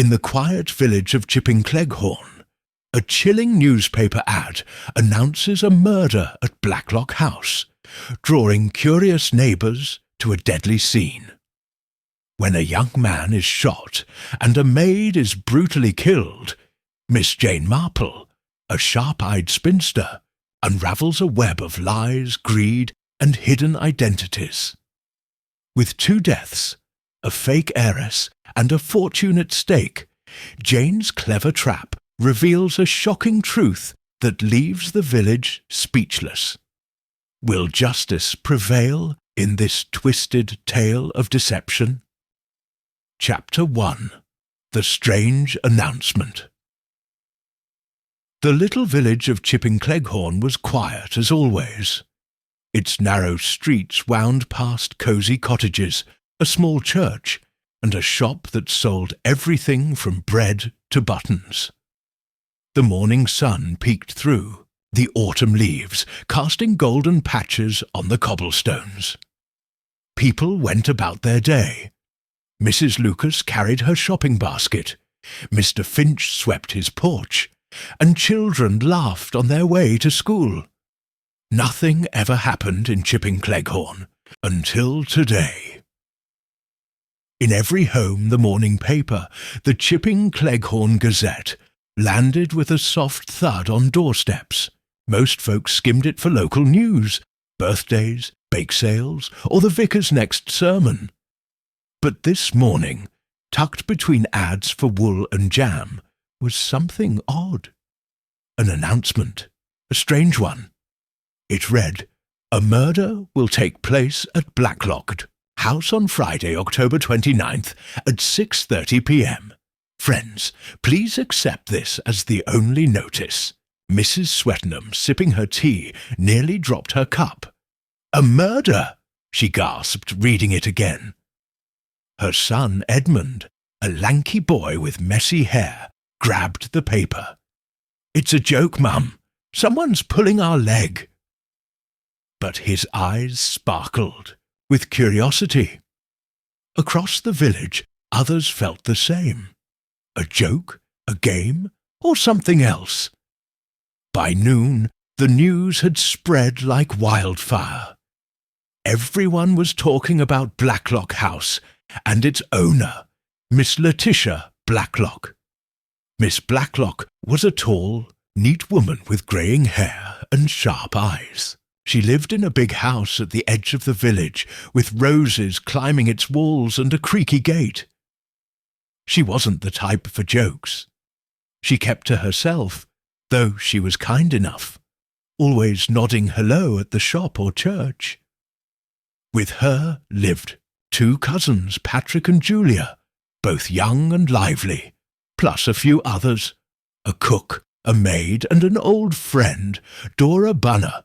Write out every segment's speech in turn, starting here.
In the quiet village of Chipping-Cleghorn, a chilling newspaper ad announces a murder at Blacklock House, drawing curious neighbours to a deadly scene. When a young man is shot and a maid is brutally killed, Miss Jane Marple, a sharp-eyed spinster, unravels a web of lies, greed, and hidden identities. With 2 deaths, a fake heiress, and a fortune at stake, Jane's clever trap reveals a shocking truth that leaves the village speechless. Will justice prevail in this twisted tale of deception? Chapter 1. The Strange Announcement. The little village of Chipping-Cleghorn was quiet as always. Its narrow streets wound past cosy cottages, a small church, and a shop that sold everything from bread to buttons. The morning sun peeked through, the autumn leaves casting golden patches on the cobblestones. People went about their day. Mrs. Lucas carried her shopping basket, Mr. Finch swept his porch, and children laughed on their way to school. Nothing ever happened in Chipping-Cleghorn until today. In every home the morning paper, the Chipping-Cleghorn Gazette, landed with a soft thud on doorsteps. Most folks skimmed it for local news, birthdays, bake sales, or the vicar's next sermon. But this morning, tucked between ads for wool and jam, was something odd. An announcement, a strange one. It read, "A murder will take place at Blacklock House on Friday, October 29th at 6:30 p.m. Friends, please accept this as the only notice." Mrs. Swettenham, sipping her tea, nearly dropped her cup. "A murder!" she gasped, reading it again. Her son, Edmund, a lanky boy with messy hair, grabbed the paper. "It's a joke, Mum. Someone's pulling our leg." But his eyes sparkled with curiosity. Across the village, others felt the same. A joke, a game, or something else? By noon, the news had spread like wildfire. Everyone was talking about Blacklock House and its owner, Miss Letitia Blacklock. Miss Blacklock was a tall, neat woman with greying hair and sharp eyes. She lived in a big house at the edge of the village, with roses climbing its walls and a creaky gate. She wasn't the type for jokes. She kept to herself, though she was kind enough, always nodding hello at the shop or church. With her lived 2 cousins, Patrick and Julia, both young and lively, plus a few others, a cook, a maid, and an old friend, Dora Bunner,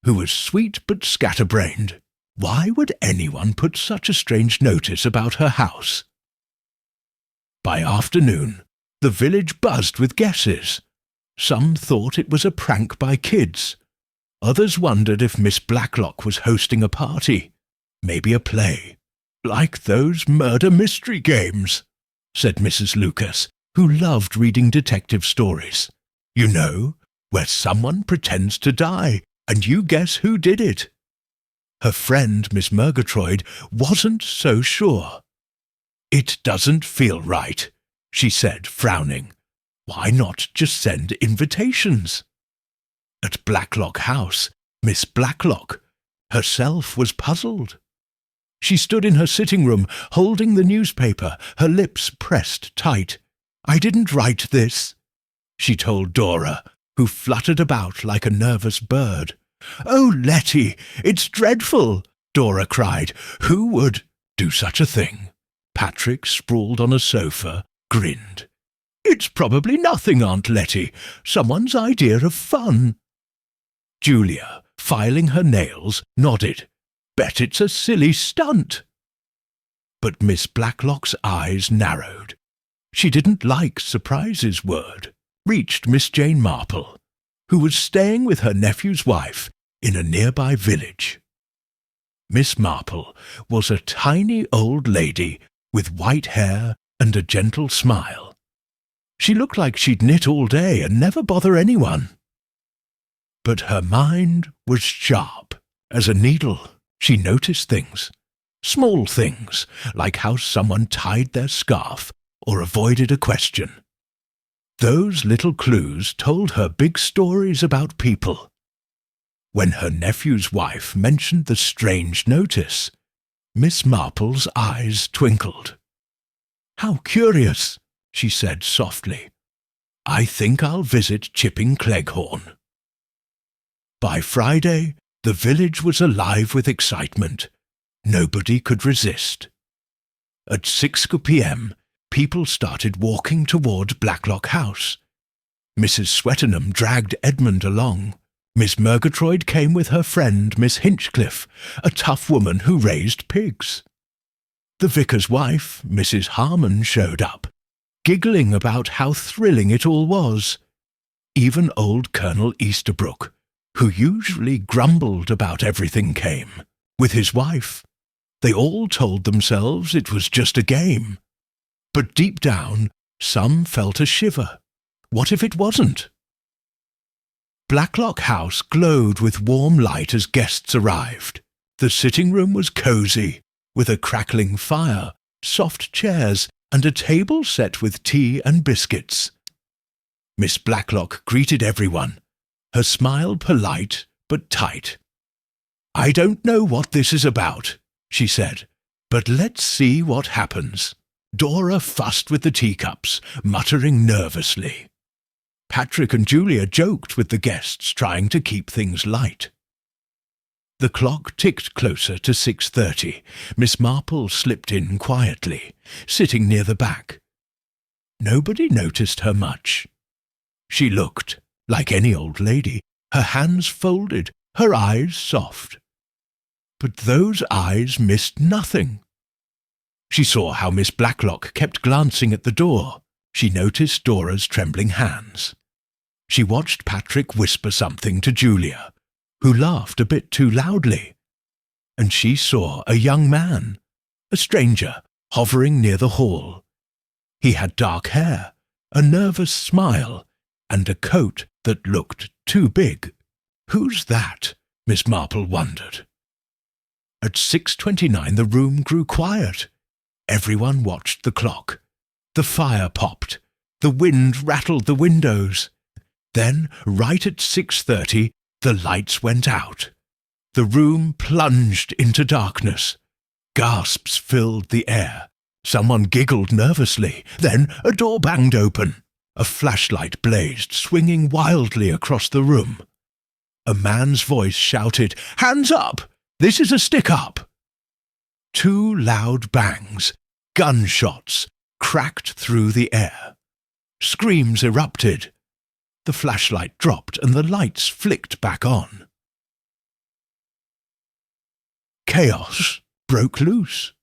who was sweet but scatterbrained. Why would anyone put such a strange notice about her house? By afternoon, the village buzzed with guesses. Some thought it was a prank by kids. Others wondered if Miss Blacklock was hosting a party, maybe a play. "Like those murder mystery games," said Mrs. Lucas, who loved reading detective stories. "You know, where someone pretends to die, and you guess who did it." Her friend, Miss Murgatroyd, wasn't so sure. "It doesn't feel right," she said, frowning. "Why not just send invitations?" At Blacklock House, Miss Blacklock herself was puzzled. She stood in her sitting room, holding the newspaper, her lips pressed tight. "I didn't write this," she told Dora, who fluttered about like a nervous bird. "Oh, Letty, it's dreadful!" Dora cried. "Who would do such a thing?" Patrick, sprawled on a sofa, grinned. "It's probably nothing, Aunt Letty. Someone's idea of fun." Julia, filing her nails, nodded. "Bet it's a silly stunt." But Miss Blacklock's eyes narrowed. She didn't like surprises word. Reached Miss Jane Marple, who was staying with her nephew's wife in a nearby village. Miss Marple was a tiny old lady with white hair and a gentle smile. She looked like she'd knit all day and never bother anyone. But her mind was sharp as a needle. She noticed things, small things, like how someone tied their scarf or avoided a question. Those little clues told her big stories about people. When her nephew's wife mentioned the strange notice, Miss Marple's eyes twinkled. "How curious," she said softly. "I think I'll visit Chipping Cleghorn." By Friday, the village was alive with excitement. Nobody could resist. At 6 p.m., people started walking toward Blacklock House. Mrs. Swettenham dragged Edmund along. Miss Murgatroyd came with her friend, Miss Hinchcliffe, a tough woman who raised pigs. The vicar's wife, Mrs. Harmon, showed up, giggling about how thrilling it all was. Even old Colonel Easterbrook, who usually grumbled about everything, came, with his wife. They all told themselves it was just a game. But deep down, some felt a shiver. What if it wasn't? Blacklock House glowed with warm light as guests arrived. The sitting room was cosy, with a crackling fire, soft chairs, and a table set with tea and biscuits. Miss Blacklock greeted everyone, her smile polite but tight. "I don't know what this is about," she said, "but let's see what happens." Dora fussed with the teacups, muttering nervously. Patrick and Julia joked with the guests, trying to keep things light. The clock ticked closer to 6:30. Miss Marple slipped in quietly, sitting near the back. Nobody noticed her much. She looked like any old lady, her hands folded, her eyes soft. But those eyes missed nothing. She saw how Miss Blacklock kept glancing at the door. She noticed Dora's trembling hands. She watched Patrick whisper something to Julia, who laughed a bit too loudly. And she saw a young man, a stranger, hovering near the hall. He had dark hair, a nervous smile, and a coat that looked too big. Who's that? Miss Marple wondered. At 6:29 the room grew quiet. Everyone watched the clock. The fire popped. The wind rattled the windows. Then, right at 6:30, the lights went out. The room plunged into darkness. Gasps filled the air. Someone giggled nervously. Then a door banged open. A flashlight blazed, swinging wildly across the room. A man's voice shouted, "Hands up! This is a stick-up!" Two loud bangs, gunshots, cracked through the air. Screams erupted. The flashlight dropped and the lights flicked back on. Chaos broke loose.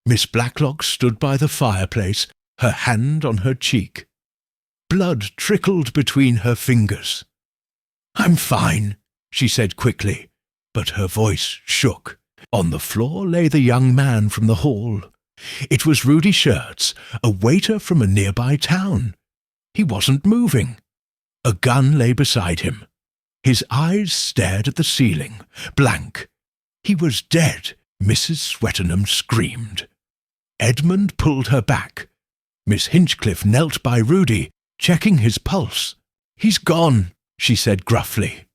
Miss Blacklock stood by the fireplace, her hand on her cheek. Blood trickled between her fingers. "I'm fine," she said quickly, but her voice shook. On the floor lay the young man from the hall. It was Rudy Schertz, a waiter from a nearby town. He wasn't moving. A gun lay beside him. His eyes stared at the ceiling, blank. He was dead. Mrs. Swettenham screamed. Edmund pulled her back. Miss Hinchcliffe knelt by Rudy, checking his pulse. "He's gone," she said gruffly.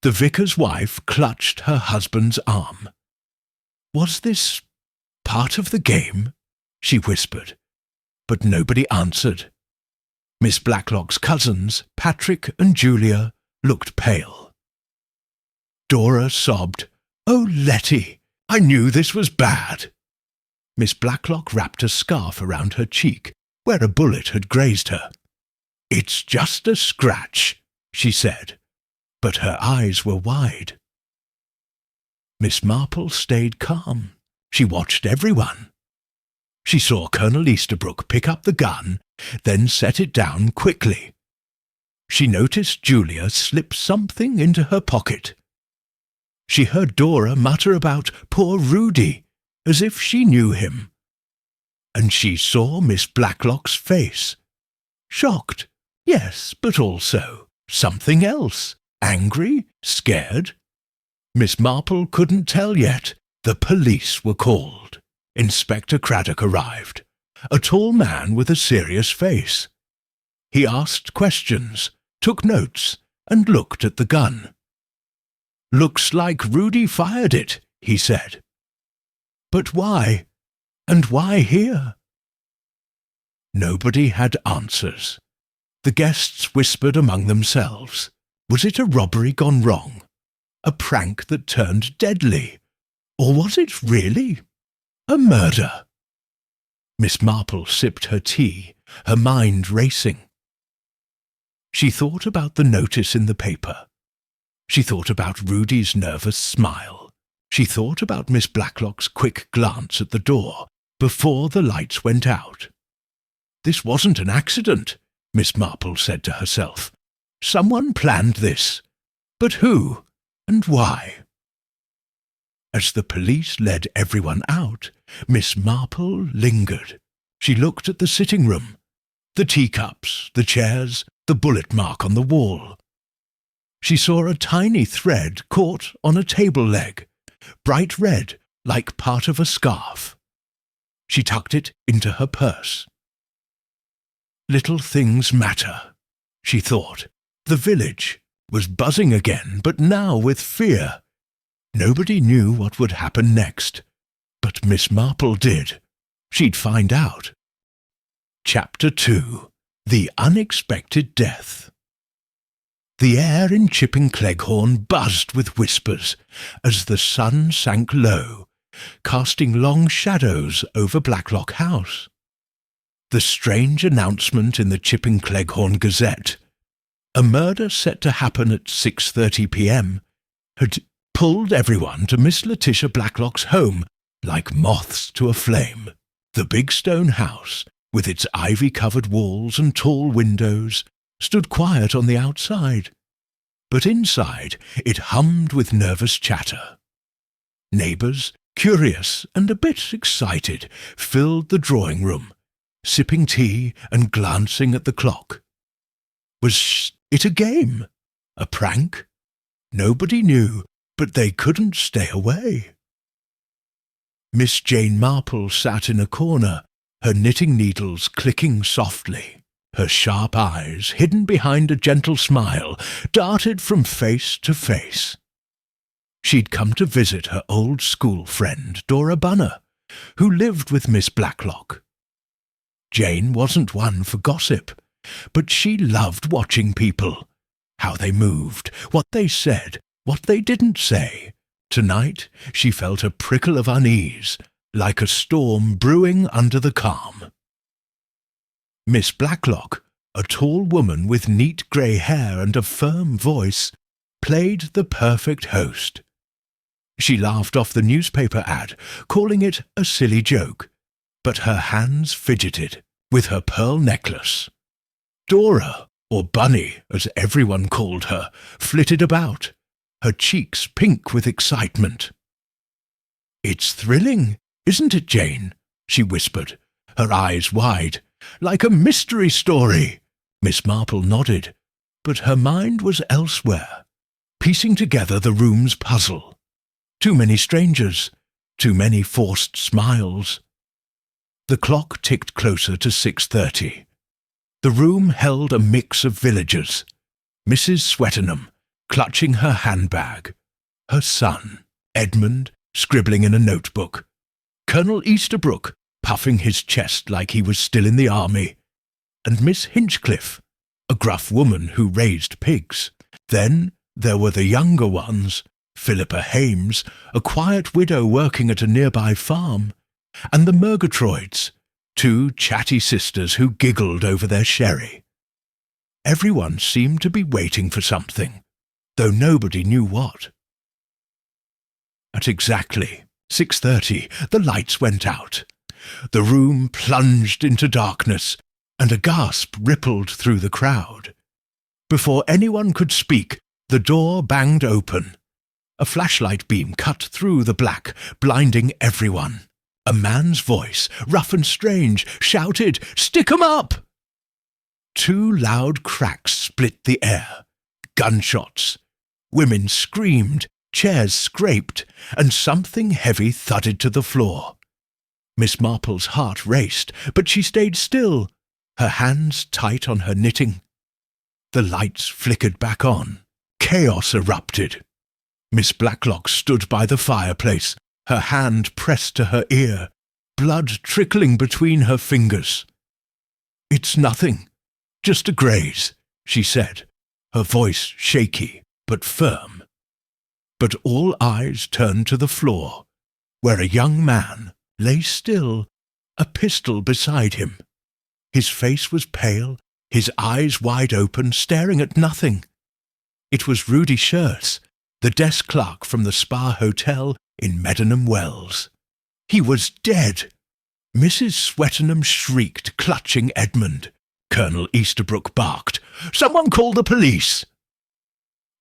The vicar's wife clutched her husband's arm. "Was this part of the game?" she whispered, but nobody answered. Miss Blacklock's cousins, Patrick and Julia, looked pale. Dora sobbed, "Oh, Letty, I knew this was bad." Miss Blacklock wrapped a scarf around her cheek, where a bullet had grazed her. "It's just a scratch," she said, but her eyes were wide. Miss Marple stayed calm. She watched everyone. She saw Colonel Easterbrook pick up the gun, then set it down quickly. She noticed Julia slip something into her pocket. She heard Dora mutter about poor Rudy, as if she knew him. And she saw Miss Blacklock's face. shocked, yes, but also something else. Angry? Scared? Miss Marple couldn't tell yet. The police were called. Inspector Craddock arrived, a tall man with a serious face. He asked questions, took notes, and looked at the gun. "Looks like Rudy fired it," he said. "But why? And why here?" Nobody had answers. The guests whispered among themselves. Was it a robbery gone wrong? A prank that turned deadly? Or was it really a murder? Miss Marple sipped her tea, her mind racing. She thought about the notice in the paper. She thought about Rudy's nervous smile. She thought about Miss Blacklock's quick glance at the door before the lights went out. This wasn't an accident, Miss Marple said to herself. Someone planned this. But who and why? As the police led everyone out, Miss Marple lingered. She looked at the sitting room, the teacups, the chairs, the bullet mark on the wall. She saw a tiny thread caught on a table leg, bright red like part of a scarf. She tucked it into her purse. Little things matter, she thought. The village was buzzing again, but now with fear. Nobody knew what would happen next, but Miss Marple did. She'd find out. Chapter 2. The Unexpected Death. The air in Chipping Cleghorn buzzed with whispers as the sun sank low, casting long shadows over Blacklock House. The strange announcement in the Chipping Cleghorn Gazette, a murder set to happen at 6:30 p.m, had pulled everyone to Miss Letitia Blacklock's home like moths to a flame. The big stone house, with its ivy-covered walls and tall windows, stood quiet on the outside, but inside it hummed with nervous chatter. Neighbours, curious and a bit excited, filled the drawing-room, sipping tea and glancing at the clock. Was it a game? A prank? Nobody knew, but they couldn't stay away. Miss Jane Marple sat in a corner, her knitting needles clicking softly. Her sharp eyes, hidden behind a gentle smile, darted from face to face. She'd come to visit her old school friend, Dora Bunner, who lived with Miss Blacklock. Jane wasn't one for gossip, but she loved watching people, how they moved, what they said, what they didn't say. Tonight she felt a prickle of unease, like a storm brewing under the calm. Miss Blacklock, a tall woman with neat grey hair and a firm voice, played the perfect host. She laughed off the newspaper ad, calling it a silly joke, but her hands fidgeted with her pearl necklace. Dora, or Bunny as everyone called her, flitted about, her cheeks pink with excitement. "It's thrilling, isn't it, Jane?" she whispered, her eyes wide. "Like a mystery story." Miss Marple nodded, but her mind was elsewhere, piecing together the room's puzzle. Too many strangers, too many forced smiles. The clock ticked closer to 6:30. The room held a mix of villagers. Mrs. Swettenham, clutching her handbag. Her son, Edmund, scribbling in a notebook. Colonel Easterbrook, puffing his chest like he was still in the army. And Miss Hinchcliffe, a gruff woman who raised pigs. Then there were the younger ones, Philippa Hames, a quiet widow working at a nearby farm, and the Murgatroyds, two chatty sisters who giggled over their sherry. Everyone seemed to be waiting for something, though nobody knew what. At exactly 6:30, the lights went out. The room plunged into darkness, and a gasp rippled through the crowd. Before anyone could speak, the door banged open. A flashlight beam cut through the black, blinding everyone. A man's voice, rough and strange, shouted, "Stick 'em up!" Two loud cracks split the air. Gunshots. Women screamed, chairs scraped, and something heavy thudded to the floor. Miss Marple's heart raced, but she stayed still, her hands tight on her knitting. The lights flickered back on. Chaos erupted. Miss Blacklock stood by the fireplace, her hand pressed to her ear, blood trickling between her fingers. "It's nothing, just a graze," she said, her voice shaky but firm. But all eyes turned to the floor, where a young man lay still, a pistol beside him. His face was pale, his eyes wide open, staring at nothing. It was Rudy Scherz, the desk clerk from the Spa Hotel in Meddenham Wells. He was dead. Mrs. Swettenham shrieked, clutching Edmund. Colonel Easterbrook barked, "Someone call the police!"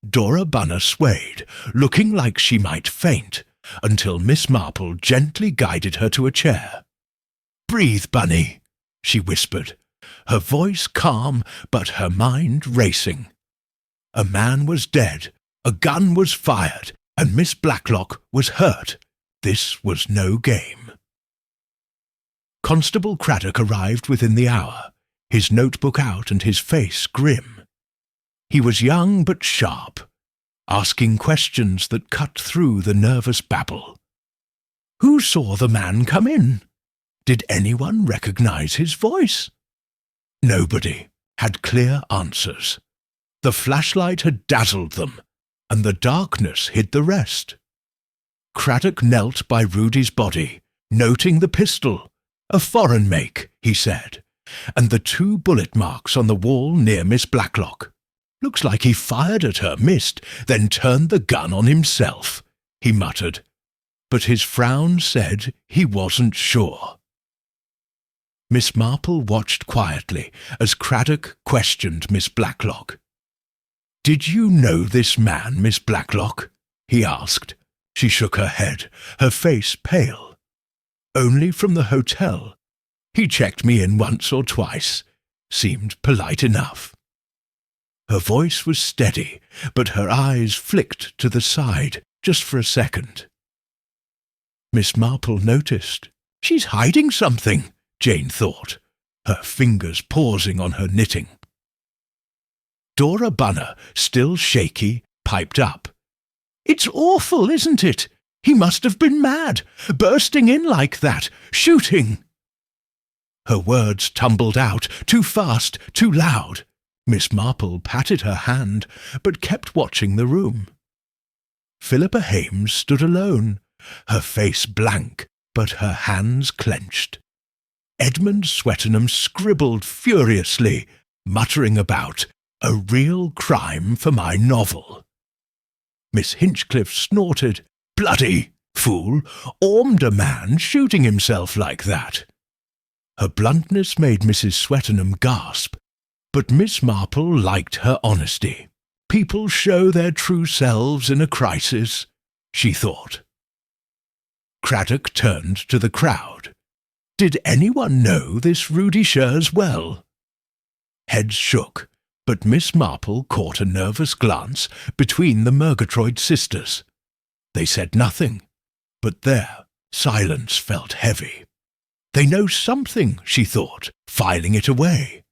Dora Bunner swayed, looking like she might faint, until Miss Marple gently guided her to a chair. "Breathe, Bunny," she whispered, her voice calm but her mind racing. A man was dead, a gun was fired, and Miss Blacklock was hurt. This was no game. Constable Craddock arrived within the hour, his notebook out and his face grim. He was young but sharp, asking questions that cut through the nervous babble. Who saw the man come in? Did anyone recognize his voice? Nobody had clear answers. The flashlight had dazzled them, and the darkness hid the rest. Craddock knelt by Rudy's body, noting the pistol. "A foreign make," he said, "and the 2 bullet marks on the wall near Miss Blacklock. Looks like he fired at her, missed, then turned the gun on himself," he muttered, but his frown said he wasn't sure. Miss Marple watched quietly as Craddock questioned Miss Blacklock. "Did you know this man, Miss Blacklock?" he asked. She shook her head, her face pale. "Only from the hotel. He checked me in once or twice. Seemed polite enough." Her voice was steady, but her eyes flicked to the side just for a second. Miss Marple noticed. "She's hiding something," Jane thought, her fingers pausing on her knitting. Dora Bunner, still shaky, piped up. "It's awful, isn't it? He must have been mad, bursting in like that, shooting." Her words tumbled out, too fast, too loud. Miss Marple patted her hand, but kept watching the room. Philippa Hames stood alone, her face blank, but her hands clenched. Edmund Swettenham scribbled furiously, muttering about, "A real crime for my novel." Miss Hinchcliffe snorted, "Bloody fool, armed a man shooting himself like that." Her bluntness made Mrs. Swettenham gasp, but Miss Marple liked her honesty. People show their true selves in a crisis, she thought. Craddock turned to the crowd. Did anyone know this Rudy Scherz well? Heads shook, but Miss Marple caught a nervous glance between the Murgatroyd sisters. They said nothing, but their silence felt heavy. They know something, she thought, filing it away.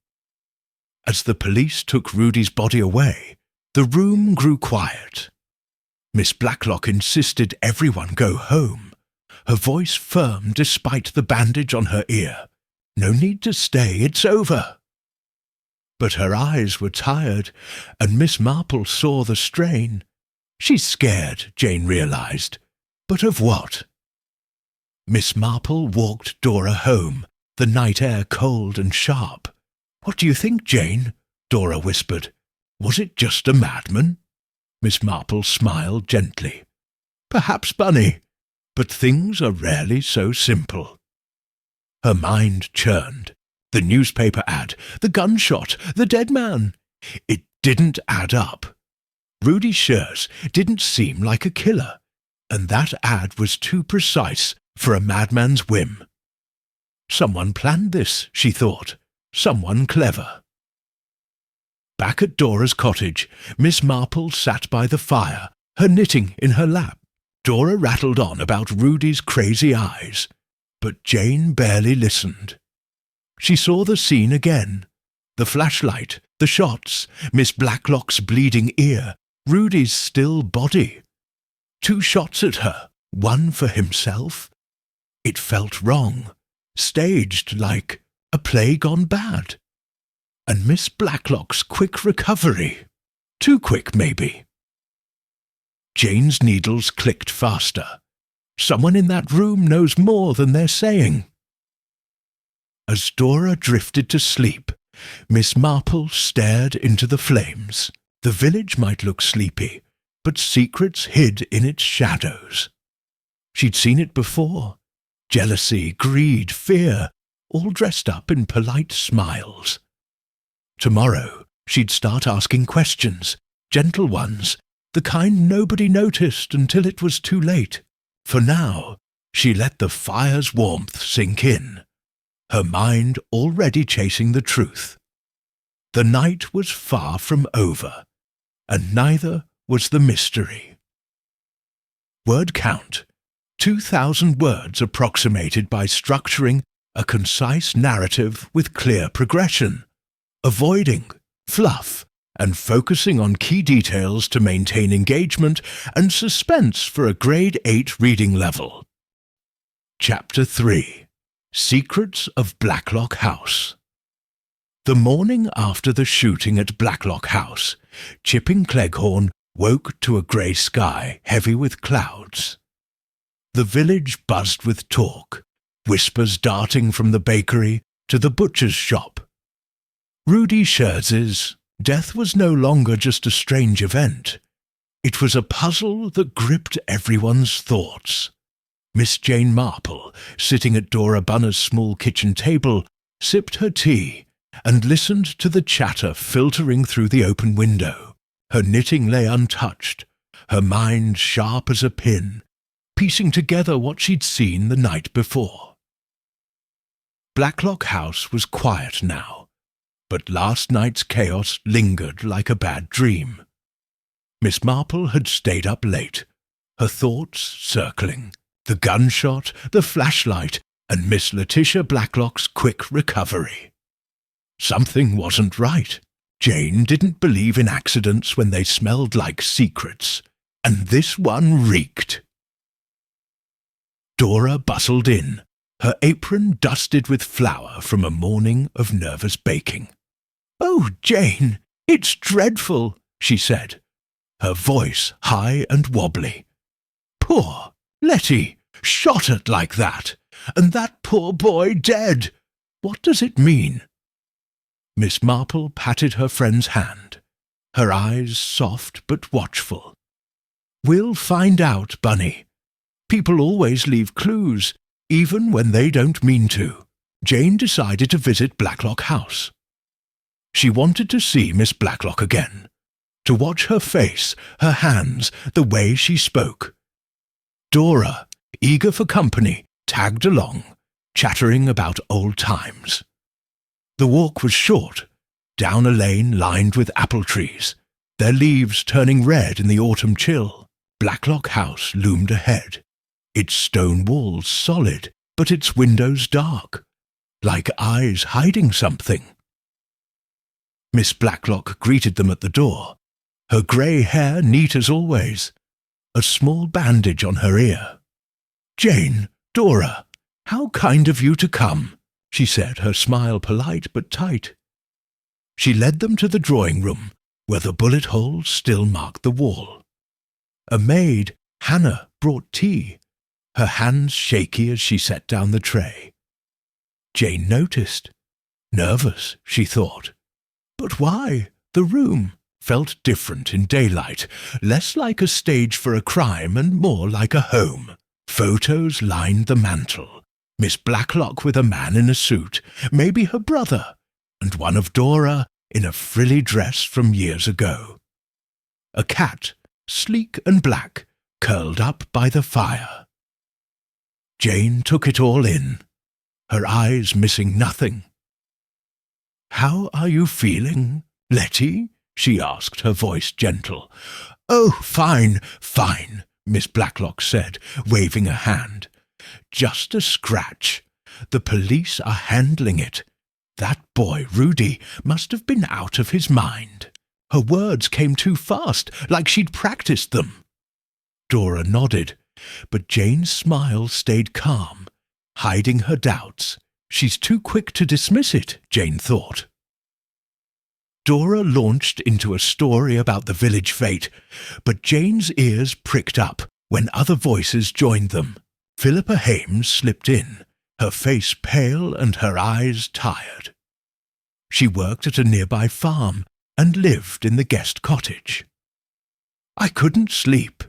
As the police took Rudy's body away, the room grew quiet. Miss Blacklock insisted everyone go home, her voice firm despite the bandage on her ear. "No need to stay, it's over." But her eyes were tired, and Miss Marple saw the strain. She's scared, Jane realized. But of what? Miss Marple walked Dora home, the night air cold and sharp. "What do you think, Jane?" Dora whispered. "Was it just a madman?" Miss Marple smiled gently. "Perhaps, Bunny, but things are rarely so simple." Her mind churned. The newspaper ad, the gunshot, the dead man. It didn't add up. Rudy Scherz didn't seem like a killer, and that ad was too precise for a madman's whim. Someone planned this, she thought. Someone clever. Back at Dora's cottage, Miss Marple sat by the fire, her knitting in her lap. Dora rattled on about Rudy's crazy eyes, but Jane barely listened. She saw the scene again. The flashlight, the shots, Miss Blacklock's bleeding ear, Rudy's still body. 2 shots at her, one for himself. It felt wrong, staged like a play gone bad. And Miss Blacklock's quick recovery. Too quick, maybe. Jane's needles clicked faster. Someone in that room knows more than they're saying. As Dora drifted to sleep, Miss Marple stared into the flames. The village might look sleepy, but secrets hid in its shadows. She'd seen it before. Jealousy, greed, fear, all dressed up in polite smiles. Tomorrow, she'd start asking questions, gentle ones, the kind nobody noticed until it was too late. For now, she let the fire's warmth sink in, her mind already chasing the truth. The night was far from over, and neither was the mystery. Word count, 2,000 words approximated by structuring a concise narrative with clear progression, avoiding fluff and focusing on key details to maintain engagement and suspense for a grade 8 reading level. Chapter 3. Secrets of Blacklock House. The morning after the shooting at Blacklock House, Chipping Cleghorn woke to a grey sky heavy with clouds. The village buzzed with talk, whispers darting from the bakery to the butcher's shop. Rudy Scherz's death was no longer just a strange event. It was a puzzle that gripped everyone's thoughts. Miss Jane Marple, sitting at Dora Bunner's small kitchen table, sipped her tea and listened to the chatter filtering through the open window. Her knitting lay untouched, her mind sharp as a pin, piecing together what she'd seen the night before. Blacklock House was quiet now, but last night's chaos lingered like a bad dream. Miss Marple had stayed up late, her thoughts circling. The gunshot, the flashlight, and Miss Letitia Blacklock's quick recovery. Something wasn't right. Jane didn't believe in accidents when they smelled like secrets, and this one reeked. Dora bustled in, her apron dusted with flour from a morning of nervous baking. "Oh, Jane, it's dreadful," she said, her voice high and wobbly. "Poor Letty, shot at like that, and that poor boy dead. What does it mean?" Miss Marple patted her friend's hand, her eyes soft but watchful. "We'll find out, Bunny. People always leave clues, even when they don't mean to." Jane decided to visit Blacklock House. She wanted to see Miss Blacklock again, to watch her face, her hands, the way she spoke. Dora, eager for company, tagged along, chattering about old times. The walk was short, down a lane lined with apple trees, their leaves turning red in the autumn chill. Blacklock House loomed ahead, its stone walls solid, but its windows dark, like eyes hiding something. Miss Blacklock greeted them at the door, her grey hair neat as always, a small bandage on her ear. "Jane, Dora, how kind of you to come," she said, her smile polite but tight. She led them to the drawing-room, where the bullet holes still marked the wall. A maid, Hannah, brought tea, her hands shaky as she set down the tray. Jane noticed. Nervous, she thought. But why? The room felt different in daylight, less like a stage for a crime and more like a home. Photos lined the mantel. Miss Blacklock with a man in a suit, maybe her brother, and one of Dora in a frilly dress from years ago. A cat, sleek and black, curled up by the fire. Jane took it all in, her eyes missing nothing. "How are you feeling?" Letty?" she asked, her voice gentle. "Oh, fine, fine," Miss Blacklock said, waving a hand. "Just a scratch. The police are handling it. That boy, Rudy, must have been out of his mind. Her words came too fast, like she'd practiced them." Dora nodded, but Jane's smile stayed calm, hiding her doubts. She's too quick to dismiss it, Jane thought. Dora launched into a story about the village fete, but Jane's ears pricked up when other voices joined them. Philippa Hames slipped in, her face pale and her eyes tired. She worked at a nearby farm and lived in the guest cottage. "I couldn't sleep,"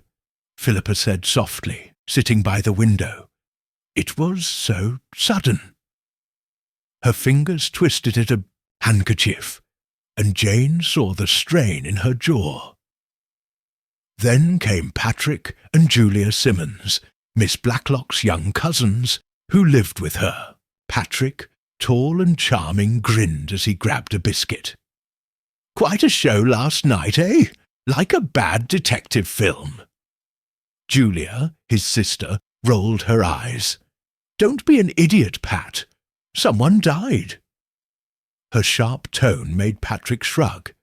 Philippa said softly, sitting by the window. "It was so sudden." Her fingers twisted at a handkerchief, and Jane saw the strain in her jaw. Then came Patrick and Julia Simmons, Miss Blacklock's young cousins, who lived with her. Patrick, tall and charming, grinned as he grabbed a biscuit. "Quite a show last night, eh? Like a bad detective film." Julia, his sister, rolled her eyes. "Don't be an idiot, Pat. Someone died." Her sharp tone made Patrick shrug,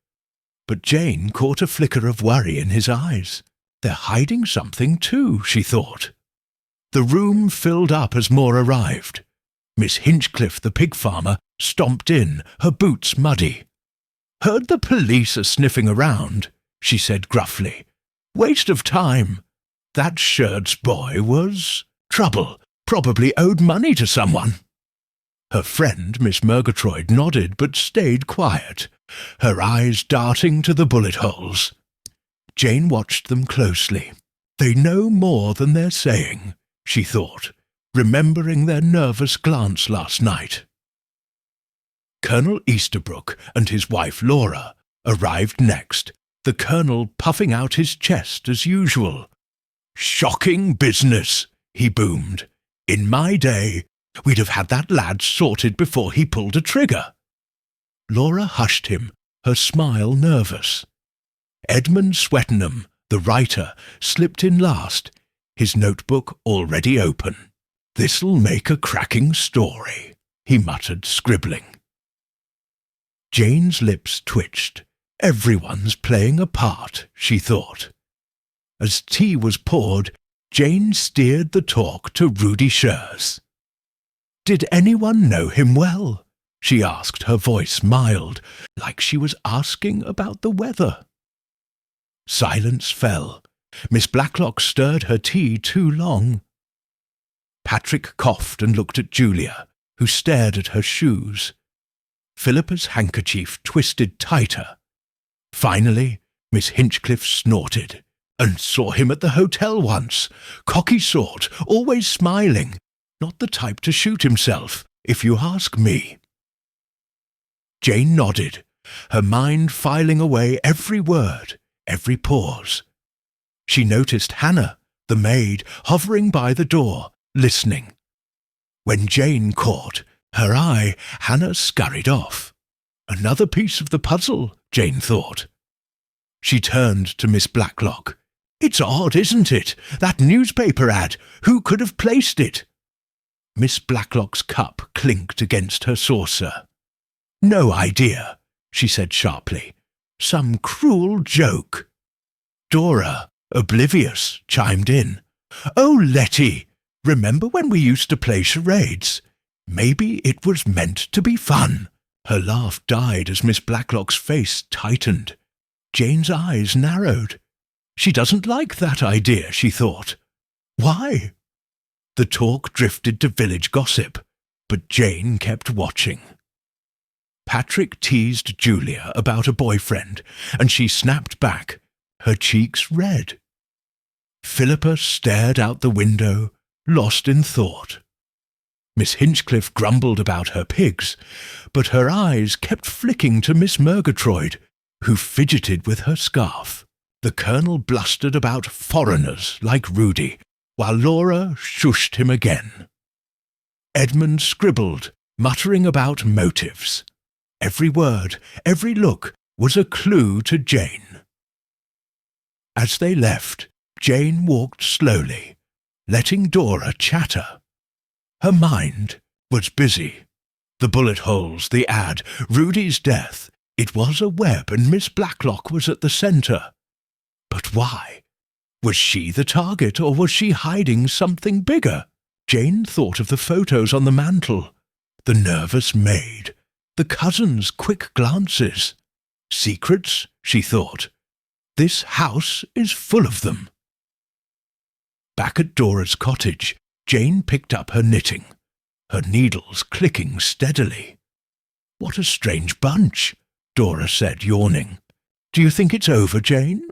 but Jane caught a flicker of worry in his eyes. "They're hiding something too," she thought. The room filled up as more arrived. Miss Hinchcliffe, the pig farmer, stomped in, her boots muddy. "Heard the police are sniffing around," she said gruffly. "Waste of time. That Schertz boy was trouble, probably owed money to someone." Her friend, Miss Murgatroyd, nodded but stayed quiet, her eyes darting to the bullet holes. Jane watched them closely. They know more than they're saying, she thought, remembering their nervous glance last night. Colonel Easterbrook and his wife Laura arrived next, the Colonel puffing out his chest as usual. "Shocking business," he boomed. "In my day, we'd have had that lad sorted before he pulled a trigger." Laura hushed him, her smile nervous. Edmund Swettenham, the writer, slipped in last, his notebook already open. "This'll make a cracking story," he muttered, scribbling. Jane's lips twitched. Everyone's playing a part, she thought. As tea was poured, Jane steered the talk to Rudy Schertz. "Did anyone know him well?" she asked, her voice mild, like she was asking about the weather. Silence fell. Miss Blacklock stirred her tea too long. Patrick coughed and looked at Julia, who stared at her shoes. Philippa's handkerchief twisted tighter. Finally, Miss Hinchcliffe snorted. "And saw him at the hotel once. Cocky sort, always smiling. Not the type to shoot himself, if you ask me." Jane nodded, her mind filing away every word, every pause. She noticed Hannah, the maid, hovering by the door, listening. When Jane caught her eye, Hannah scurried off. Another piece of the puzzle, Jane thought. She turned to Miss Blacklock. "It's odd, isn't it? That newspaper ad. Who could have placed it?" Miss Blacklock's cup clinked against her saucer. "No idea," she said sharply. "Some cruel joke." Dora, oblivious, chimed in. "Oh, Letty, remember when we used to play charades? Maybe it was meant to be fun." Her laugh died as Miss Blacklock's face tightened. Jane's eyes narrowed. She doesn't like that idea, she thought. Why? The talk drifted to village gossip, but Jane kept watching. Patrick teased Julia about a boyfriend, and she snapped back, her cheeks red. Philippa stared out the window, lost in thought. Miss Hinchcliffe grumbled about her pigs, but her eyes kept flicking to Miss Murgatroyd, who fidgeted with her scarf. The Colonel blustered about foreigners like Rudy, while Laura shushed him again. Edmund scribbled, muttering about motives. Every word, every look was a clue to Jane. As they left, Jane walked slowly, letting Dora chatter. Her mind was busy. The bullet holes, the ad, Rudy's death. It was a web, and Miss Blacklock was at the centre. But why? Was she the target, or was she hiding something bigger? Jane thought of the photos on the mantel, the nervous maid, the cousin's quick glances. Secrets, she thought. This house is full of them. Back at Dora's cottage, Jane picked up her knitting, her needles clicking steadily. "What a strange bunch," Dora said, yawning. "Do you think it's over, Jane?"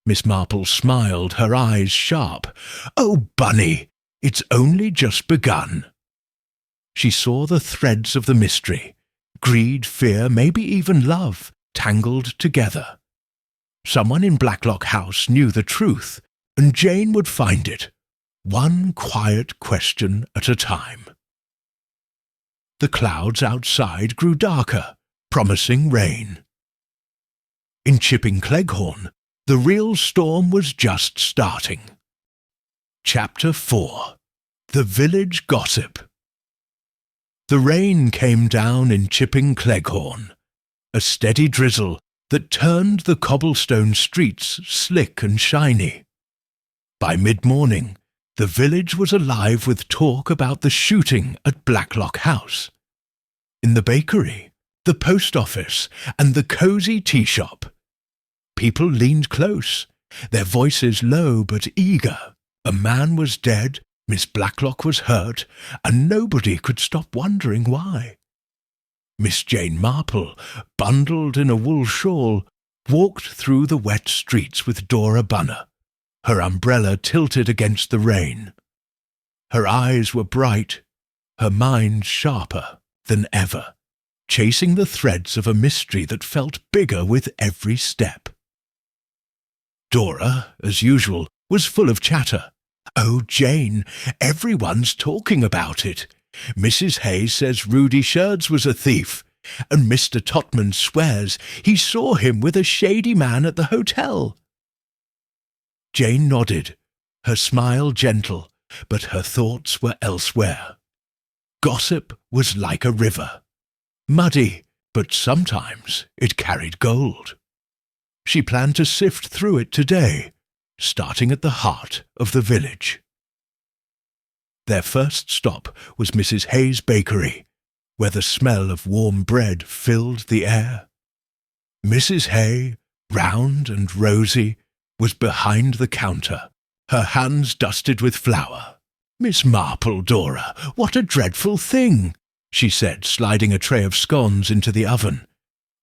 Miss Marple smiled, her eyes sharp. "Oh, Bunny, it's only just begun." She saw the threads of the mystery, greed, fear, maybe even love, tangled together. Someone in Blacklock House knew the truth, and Jane would find it, one quiet question at a time. The clouds outside grew darker, promising rain. In Chipping Cleghorn, the real storm was just starting. Chapter 4. The Village Gossip. The rain came down in Chipping Cleghorn, a steady drizzle that turned the cobblestone streets slick and shiny. By mid-morning, the village was alive with talk about the shooting at Blacklock House. In the bakery, the post office, and the cosy tea shop, people leaned close, their voices low but eager. A man was dead, Miss Blacklock was hurt, and nobody could stop wondering why. Miss Jane Marple, bundled in a wool shawl, walked through the wet streets with Dora Bunner, her umbrella tilted against the rain. Her eyes were bright, her mind sharper than ever, chasing the threads of a mystery that felt bigger with every step. Dora, as usual, was full of chatter. "Oh, Jane, everyone's talking about it. Mrs. Hay says Rudy Sherds was a thief, and Mr. Totman swears he saw him with a shady man at the hotel." Jane nodded, her smile gentle, but her thoughts were elsewhere. Gossip was like a river, muddy, but sometimes it carried gold. She planned to sift through it today, starting at the heart of the village. Their first stop was Mrs. Hay's bakery, where the smell of warm bread filled the air. Mrs. Hay, round and rosy, was behind the counter, her hands dusted with flour. "Miss Marple, Dora, what a dreadful thing," she said, sliding a tray of scones into the oven.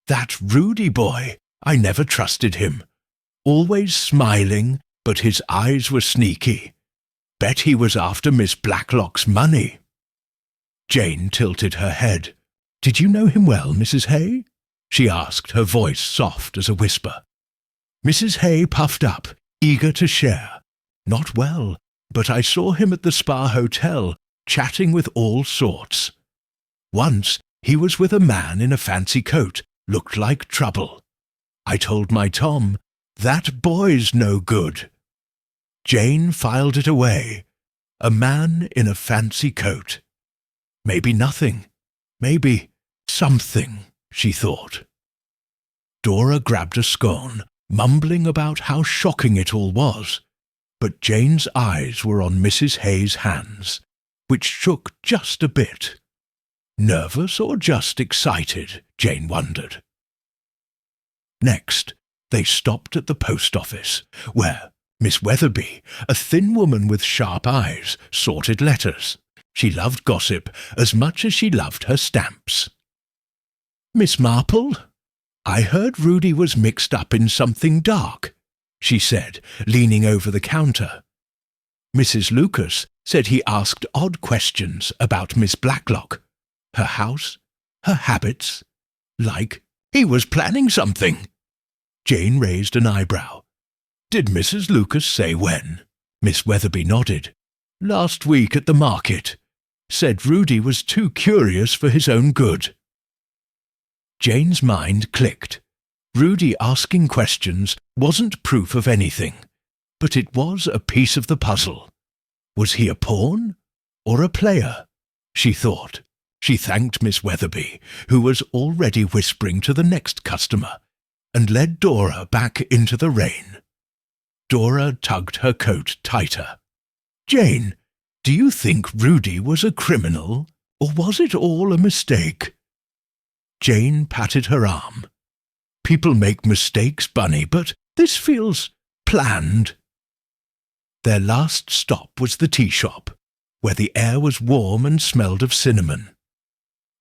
"That Rudy boy, I never trusted him. Always smiling, but his eyes were sneaky. Bet he was after Miss Blacklock's money." Jane tilted her head. "Did you know him well, Mrs. Hay?" she asked, her voice soft as a whisper. Mrs. Hay puffed up, eager to share. "Not well, but I saw him at the Spa Hotel, chatting with all sorts. Once he was with a man in a fancy coat, looked like trouble. I told my Tom, 'That boy's no good.'" Jane filed it away. A man in a fancy coat. Maybe nothing. Maybe something, she thought. Dora grabbed a scone, mumbling about how shocking it all was, but Jane's eyes were on Mrs. Hay's hands, which shook just a bit. Nervous or just excited, Jane wondered. Next, they stopped at the post office, where Miss Weatherby, a thin woman with sharp eyes, sorted letters. She loved gossip as much as she loved her stamps. "Miss Marple, I heard Rudy was mixed up in something dark," she said, leaning over the counter. Mrs. Lucas said he asked odd questions about Miss Blacklock, her house, her habits, like he was planning something. Jane raised an eyebrow. "Did Mrs. Lucas say when?" Miss Weatherby nodded. "Last week at the market. Said Rudy was too curious for his own good." Jane's mind clicked. Rudy asking questions wasn't proof of anything, but it was a piece of the puzzle. Was he a pawn or a player? She thought. She thanked Miss Weatherby, who was already whispering to the next customer, and led Dora back into the rain. Dora tugged her coat tighter. "Jane, do you think Rudy was a criminal, or was it all a mistake?" Jane patted her arm. "People make mistakes, Bunny, but this feels planned." Their last stop was the tea shop, where the air was warm and smelled of cinnamon.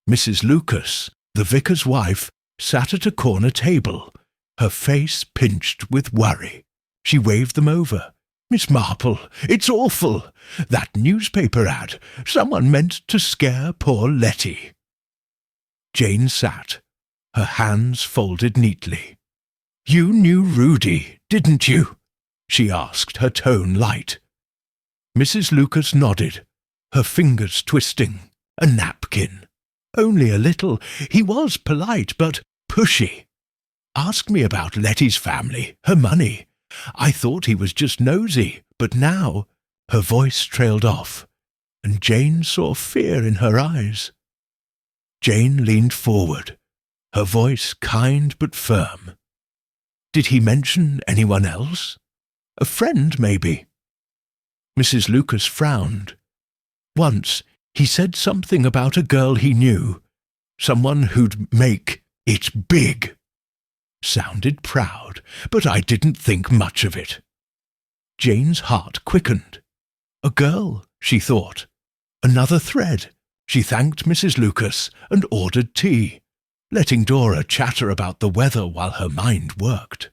Mrs. Lucas, the vicar's wife, sat at a corner table, her face pinched with worry. She waved them over. "Miss Marple, it's awful. That newspaper ad. Someone meant to scare poor Letty." Jane sat, her hands folded neatly. "You knew Rudy, didn't you?" she asked, her tone light. Mrs. Lucas nodded, her fingers twisting. "A napkin. Only a little. He was polite, but pushy. Asked me about Letty's family, her money. I thought he was just nosy, but now—" Her voice trailed off, and Jane saw fear in her eyes. Jane leaned forward, her voice kind but firm. "Did he mention anyone else? A friend, maybe?" Mrs. Lucas frowned. "Once he said something about a girl he knew, someone who'd make it big. Sounded proud, but I didn't think much of it." Jane's heart quickened. A girl, she thought. Another thread. She thanked Mrs. Lucas and ordered tea, letting Dora chatter about the weather while her mind worked.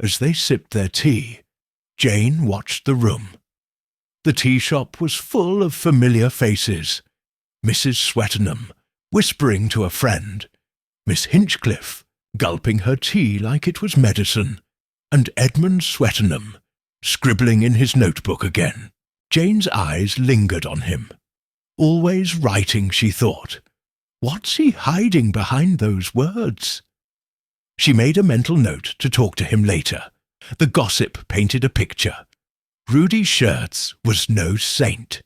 As they sipped their tea, Jane watched the room. The tea shop was full of familiar faces. Mrs. Swettenham, whispering to a friend, Miss Hinchcliffe, gulping her tea like it was medicine, and Edmund Swettenham, scribbling in his notebook again. Jane's eyes lingered on him. Always writing, she thought. What's he hiding behind those words? She made a mental note to talk to him later. The gossip painted a picture. Rudy Schertz was no saint.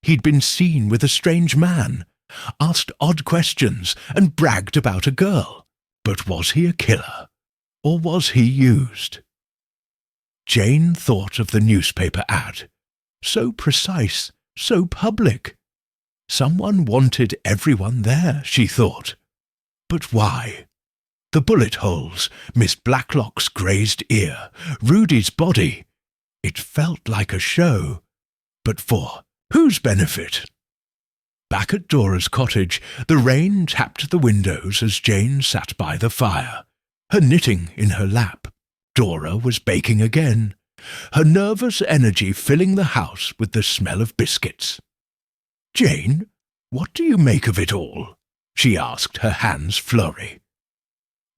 He'd been seen with a strange man, asked odd questions, and bragged about a girl. But was he a killer? Or was he used? Jane thought of the newspaper ad. So precise, so public. Someone wanted everyone there, she thought. But why? The bullet holes, Miss Blacklock's grazed ear, Rudy's body. It felt like a show. But for whose benefit? Back at Dora's cottage, the rain tapped the windows as Jane sat by the fire, her knitting in her lap. Dora was baking again, her nervous energy filling the house with the smell of biscuits. "Jane, what do you make of it all?" she asked, her hands flurry.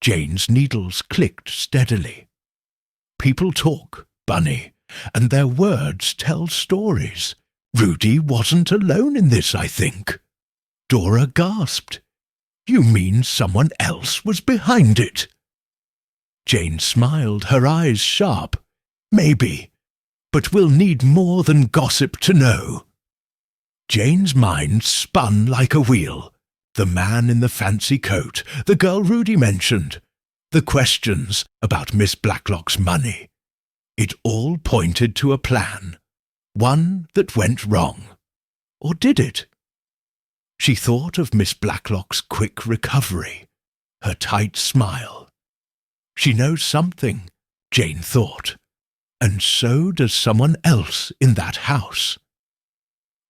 Jane's needles clicked steadily. People talk, Bunny, and their words tell stories. Rudy wasn't alone in this, I think. Dora gasped. "You mean someone else was behind it?" Jane smiled, her eyes sharp. "Maybe, but we'll need more than gossip to know." Jane's mind spun like a wheel. The man in the fancy coat, the girl Rudy mentioned, the questions about Miss Blacklock's money. It all pointed to a plan, one that went wrong. Or did it? She thought of Miss Blacklock's quick recovery, her tight smile. She knows something, Jane thought, and so does someone else in that house.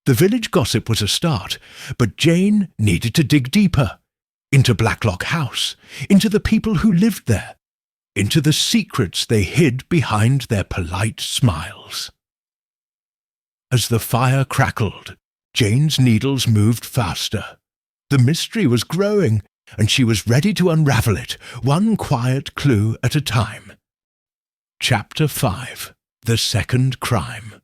The village gossip was a start, but Jane needed to dig deeper, into Blacklock House, into the people who lived there, into the secrets they hid behind their polite smiles. As the fire crackled, Jane's needles moved faster. The mystery was growing, and she was ready to unravel it, one quiet clue at a time. Chapter 5. The Second Crime.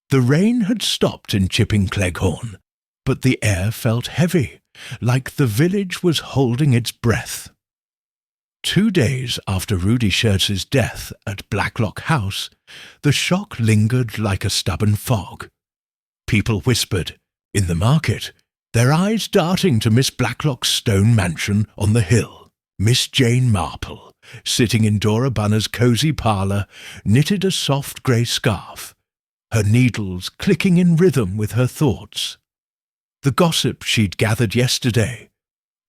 The rain had stopped in Chipping Cleghorn, but the air felt heavy, like the village was holding its breath. 2 days after Rudy Schertz's death at Blacklock House, the shock lingered like a stubborn fog. People whispered, in the market, their eyes darting to Miss Blacklock's stone mansion on the hill. Miss Jane Marple, sitting in Dora Bunner's cosy parlour, knitted a soft grey scarf, her needles clicking in rhythm with her thoughts. The gossip she'd gathered yesterday,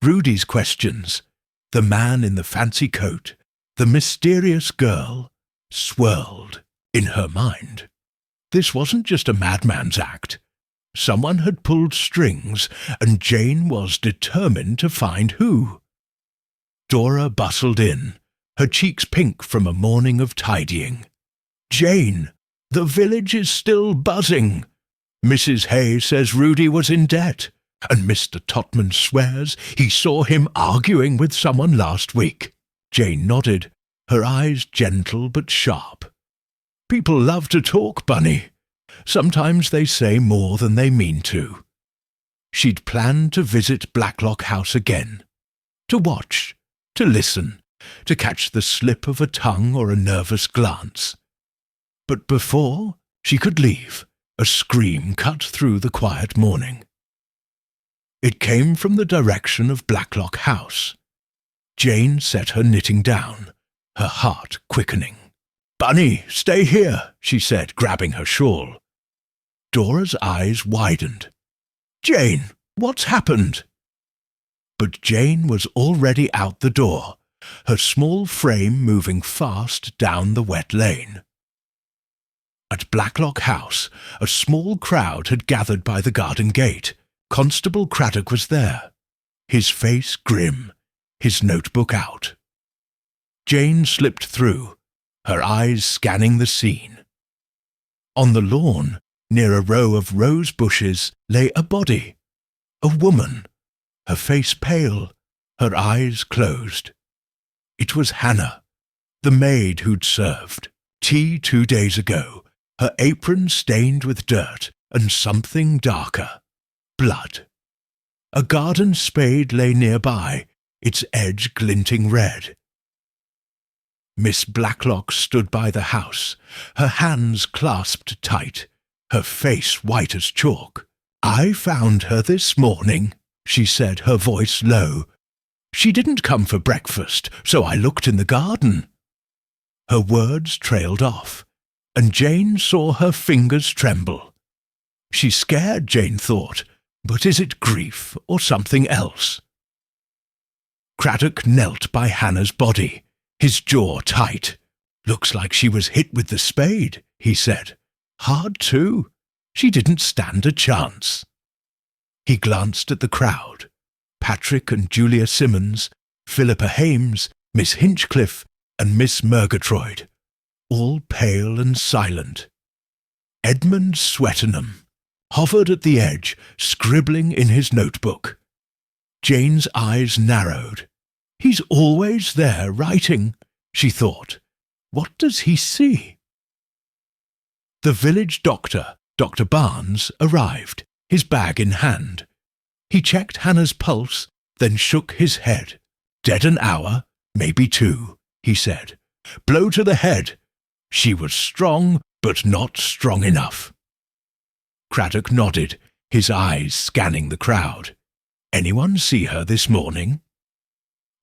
Rudy's questions, the man in the fancy coat, the mysterious girl, swirled in her mind. This wasn't just a madman's act. Someone had pulled strings, and Jane was determined to find who. Dora bustled in, her cheeks pink from a morning of tidying. "Jane, the village is still buzzing. Mrs. Hay says Rudy was in debt, and Mr. Totman swears he saw him arguing with someone last week." Jane nodded, her eyes gentle but sharp. "People love to talk, Bunny. Sometimes they say more than they mean to." She'd planned to visit Blacklock House again, to watch, to listen, to catch the slip of a tongue or a nervous glance. But before she could leave, a scream cut through the quiet morning. It came from the direction of Blacklock House. Jane set her knitting down, her heart quickening. "Bunny, stay here," she said, grabbing her shawl. Dora's eyes widened. "Jane, what's happened?" But Jane was already out the door, her small frame moving fast down the wet lane. At Blacklock House, a small crowd had gathered by the garden gate. Constable Craddock was there, his face grim, his notebook out. Jane slipped through, her eyes scanning the scene. On the lawn, near a row of rose bushes, lay a body, a woman, her face pale, her eyes closed. It was Hannah, the maid who'd served tea 2 days ago, her apron stained with dirt and something darker, blood. A garden spade lay nearby, its edge glinting red. Miss Blacklock stood by the house, her hands clasped tight, her face white as chalk. "I found her this morning," she said, her voice low. "She didn't come for breakfast, so I looked in the garden." Her words trailed off, and Jane saw her fingers tremble. She's scared, Jane thought, but is it grief or something else? Craddock knelt by Hannah's body, his jaw tight. "Looks like she was hit with the spade," he said. "Hard too. She didn't stand a chance." He glanced at the crowd. Patrick and Julia Simmons, Philippa Hames, Miss Hinchcliffe, and Miss Murgatroyd, all pale and silent. Edmund Swettenham hovered at the edge, scribbling in his notebook. Jane's eyes narrowed. "He's always there writing," she thought. "What does he see?" The village doctor, Dr. Barnes, arrived, his bag in hand. He checked Hannah's pulse, then shook his head. "Dead an hour, maybe 2, he said. "Blow to the head. She was strong, but not strong enough." Craddock nodded, his eyes scanning the crowd. "Anyone see her this morning?"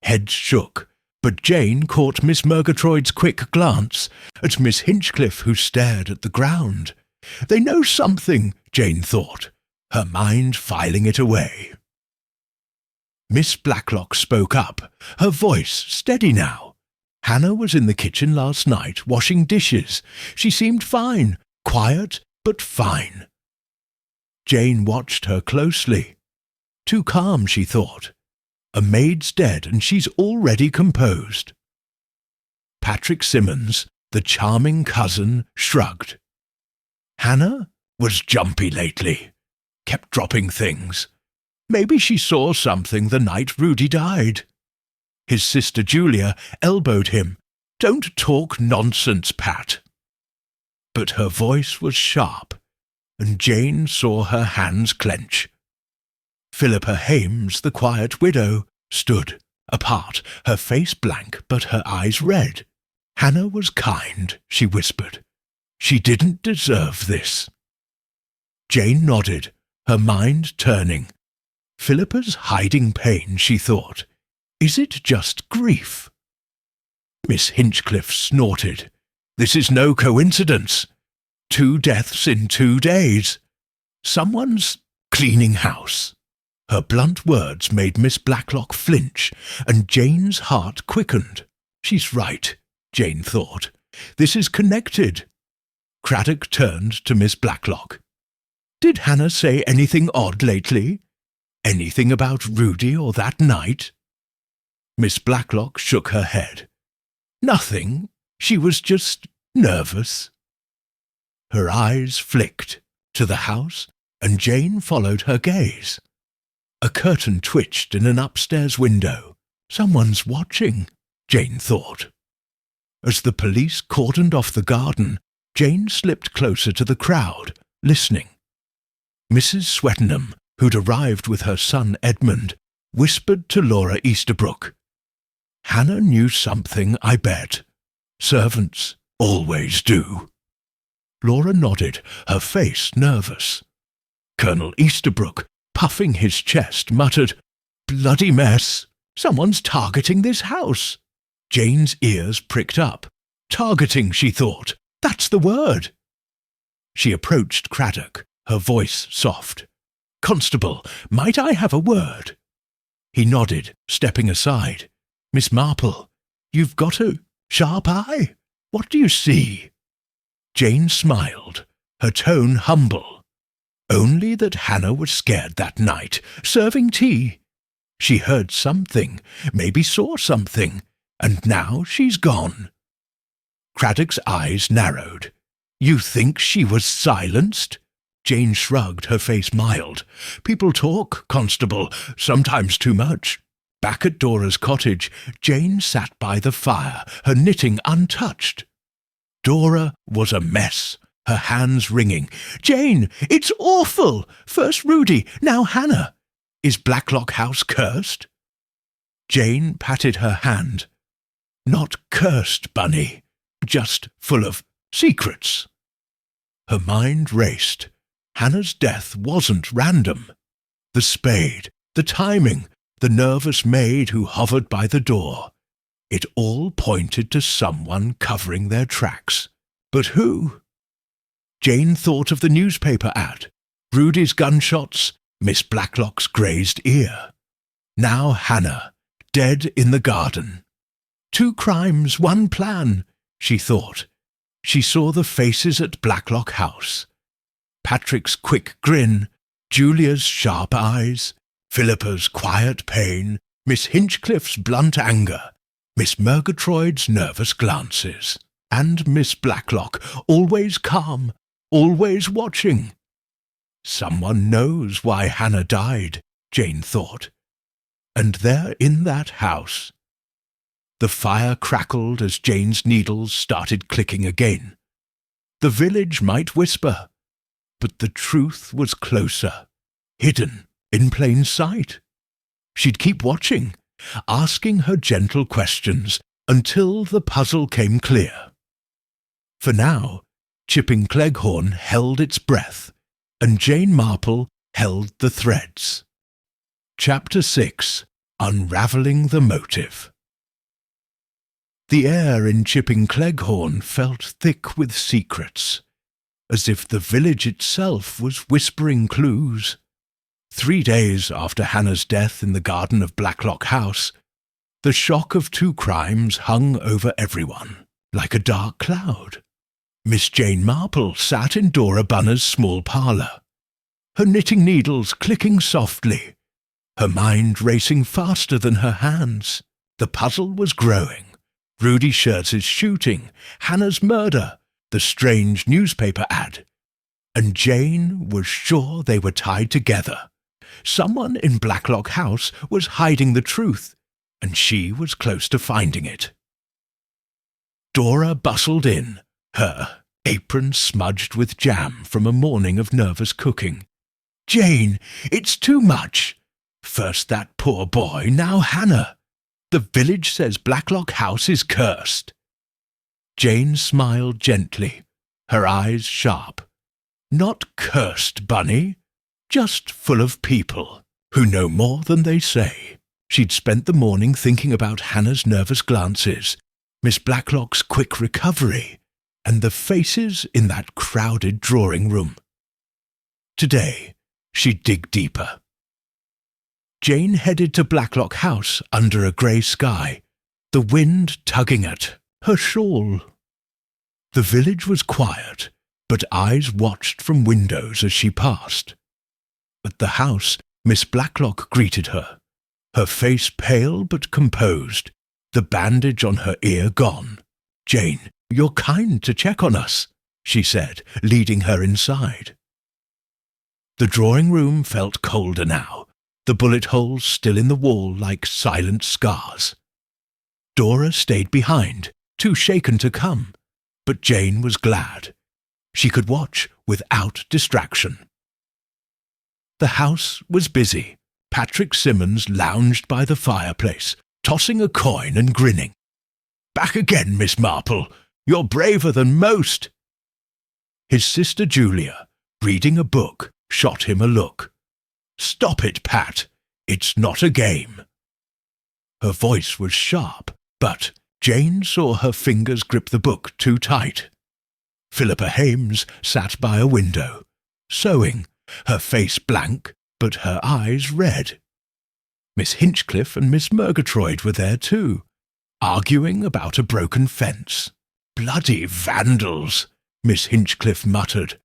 Heads shook, but Jane caught Miss Murgatroyd's quick glance at Miss Hinchcliffe, who stared at the ground. They know something, Jane thought, her mind filing it away. Miss Blacklock spoke up, her voice steady now. "Hannah was in the kitchen last night, washing dishes. She seemed fine, quiet, but fine." Jane watched her closely. Too calm, she thought. A maid's dead, and she's already composed. Patrick Simmons, the charming cousin, shrugged. "Hannah was jumpy lately. Kept dropping things. Maybe she saw something the night Rudy died." His sister Julia elbowed him. "Don't talk nonsense, Pat." But her voice was sharp, and Jane saw her hands clench. Philippa Hames, the quiet widow, stood apart, her face blank but her eyes red. Hannah was kind, she whispered. She didn't deserve this. Jane nodded, her mind turning. Philippa's hiding pain, she thought. Is it just grief? Miss Hinchcliffe snorted. This is no coincidence. 2 deaths in 2 days. Someone's cleaning house. Her blunt words made Miss Blacklock flinch, and Jane's heart quickened. She's right, Jane thought. This is connected. Craddock turned to Miss Blacklock. Did Hannah say anything odd lately? Anything about Rudy or that night? Miss Blacklock shook her head. Nothing. She was just nervous. Her eyes flicked to the house, and Jane followed her gaze. A curtain twitched in an upstairs window. Someone's watching, Jane thought. As the police cordoned off the garden, Jane slipped closer to the crowd, listening. Mrs. Swettenham, who'd arrived with her son Edmund, whispered to Laura Easterbrook. Hannah knew something, I bet. Servants always do. Laura nodded, her face nervous. Colonel Easterbrook, puffing his chest, muttered, Bloody mess! Someone's targeting this house. Jane's ears pricked up. Targeting, she thought. That's the word. She approached Craddock, her voice soft. Constable, might I have a word? He nodded, stepping aside. Miss Marple, you've got a sharp eye. What do you see? Jane smiled, her tone humble. Only that Hannah was scared that night, serving tea. She heard something, maybe saw something, and now she's gone. Craddock's eyes narrowed. You think she was silenced? Jane shrugged, her face mild. People talk, Constable, sometimes too much. Back at Dora's cottage, Jane sat by the fire, her knitting untouched. Dora was a mess, her hands wringing. Jane, it's awful! First Rudy, now Hannah. Is Blacklock House cursed? Jane patted her hand. Not cursed, Bunny, just full of secrets. Her mind raced. Hannah's death wasn't random. The spade, the timing, the nervous maid who hovered by the door. It all pointed to someone covering their tracks. But who? Jane thought of the newspaper ad. Rudy's gunshots, Miss Blacklock's grazed ear. Now Hannah, dead in the garden. 2 crimes, 1 plan, she thought. She saw the faces at Blacklock House. Patrick's quick grin, Julia's sharp eyes, Philippa's quiet pain, Miss Hinchcliffe's blunt anger, Miss Murgatroyd's nervous glances, and Miss Blacklock, always calm, always watching. Someone knows why Hannah died, Jane thought. And there in that house. The fire crackled as Jane's needles started clicking again. The village might whisper, but the truth was closer, hidden in plain sight. She'd keep watching, asking her gentle questions until the puzzle came clear. For now, Chipping Cleghorn held its breath, and Jane Marple held the threads. Chapter 6. Unravelling the Motive. The air in Chipping Cleghorn felt thick with secrets, as if the village itself was whispering clues. 3 days after Hannah's death in the garden of Blacklock House, the shock of 2 crimes hung over everyone, like a dark cloud. Miss Jane Marple sat in Dora Bunner's small parlour, her knitting needles clicking softly, her mind racing faster than her hands. The puzzle was growing. Rudy Schertz's shooting, Hannah's murder, the strange newspaper ad. And Jane was sure they were tied together. Someone in Blacklock House was hiding the truth, and she was close to finding it. Dora bustled in, her apron smudged with jam from a morning of nervous cooking. Jane, it's too much. First that poor boy, now Hannah. The village says Blacklock House is cursed." Jane smiled gently, her eyes sharp. "Not cursed, Bunny, just full of people who know more than they say." She'd spent the morning thinking about Hannah's nervous glances, Miss Blacklock's quick recovery, and the faces in that crowded drawing-room. Today, she'd dig deeper. Jane headed to Blacklock House under a grey sky, the wind tugging at her shawl. The village was quiet, but eyes watched from windows as she passed. At the house, Miss Blacklock greeted her face pale but composed, the bandage on her ear gone. "Jane, you're kind to check on us," she said, leading her inside. The drawing-room felt colder now, the bullet holes still in the wall like silent scars. Dora stayed behind, too shaken to come, but Jane was glad. She could watch without distraction. The house was busy. Patrick Simmons lounged by the fireplace, tossing a coin and grinning. "Back again, Miss Marple. You're braver than most." His sister Julia, reading a book, shot him a look. "Stop it, Pat. It's not a game." Her voice was sharp, but Jane saw her fingers grip the book too tight. Philippa Hames sat by a window, sewing, her face blank, but her eyes red. Miss Hinchcliffe and Miss Murgatroyd were there too, arguing about a broken fence. "Bloody vandals," Miss Hinchcliffe muttered,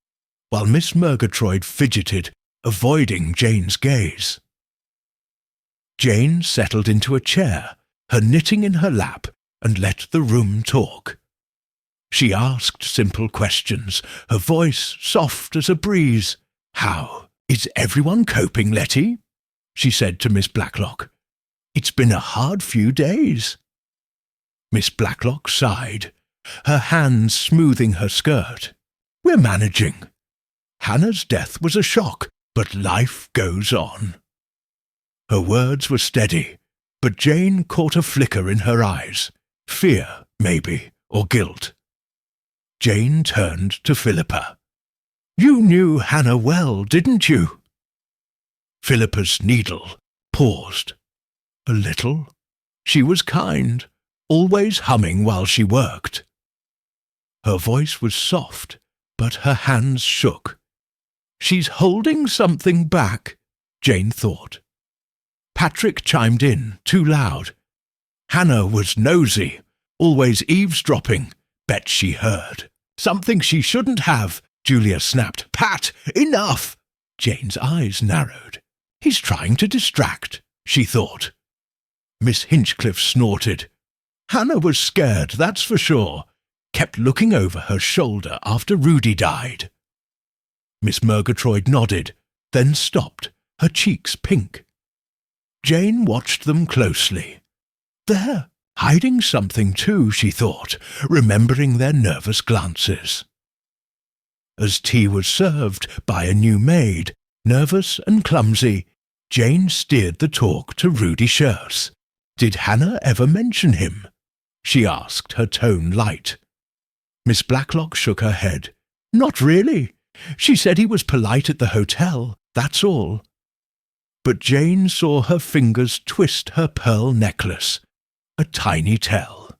while Miss Murgatroyd fidgeted, avoiding Jane's gaze. Jane settled into a chair, her knitting in her lap, and let the room talk. She asked simple questions, her voice soft as a breeze. "How is everyone coping, Letty?" she said to Miss Blacklock. "It's been a hard few days." Miss Blacklock sighed, her hands smoothing her skirt. "We're managing. Hannah's death was a shock, but life goes on." Her words were steady, but Jane caught a flicker in her eyes. Fear, maybe, or guilt. Jane turned to Philippa. "You knew Hannah well, didn't you?" Philippa's needle paused. "A little. She was kind, always humming while she worked." Her voice was soft, but her hands shook. "She's holding something back," Jane thought. Patrick chimed in, too loud. "Hannah was nosy, always eavesdropping. Bet she heard. Something she shouldn't have," Julia snapped. "Pat, enough!" Jane's eyes narrowed. "He's trying to distract," she thought. Miss Hinchcliffe snorted. "Hannah was scared, that's for sure. Kept looking over her shoulder after Rudy died." Miss Murgatroyd nodded, then stopped, her cheeks pink. Jane watched them closely. "They're hiding something too," she thought, remembering their nervous glances. As tea was served by a new maid, nervous and clumsy, Jane steered the talk to Rudy Scherz. "Did Hannah ever mention him?" she asked, her tone light. Miss Blacklock shook her head. "Not really. She said he was polite at the hotel, that's all." But Jane saw her fingers twist her pearl necklace, a tiny tell.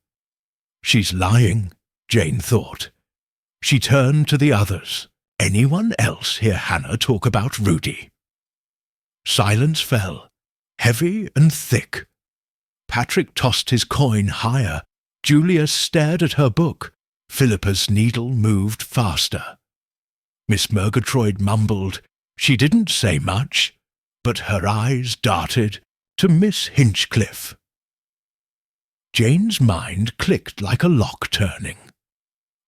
"She's lying," Jane thought. She turned to the others. "Anyone else hear Hannah talk about Rudy?" Silence fell, heavy and thick. Patrick tossed his coin higher. Julia stared at her book. Philippa's needle moved faster. Miss Murgatroyd mumbled. She didn't say much, but her eyes darted to Miss Hinchcliffe. Jane's mind clicked like a lock turning.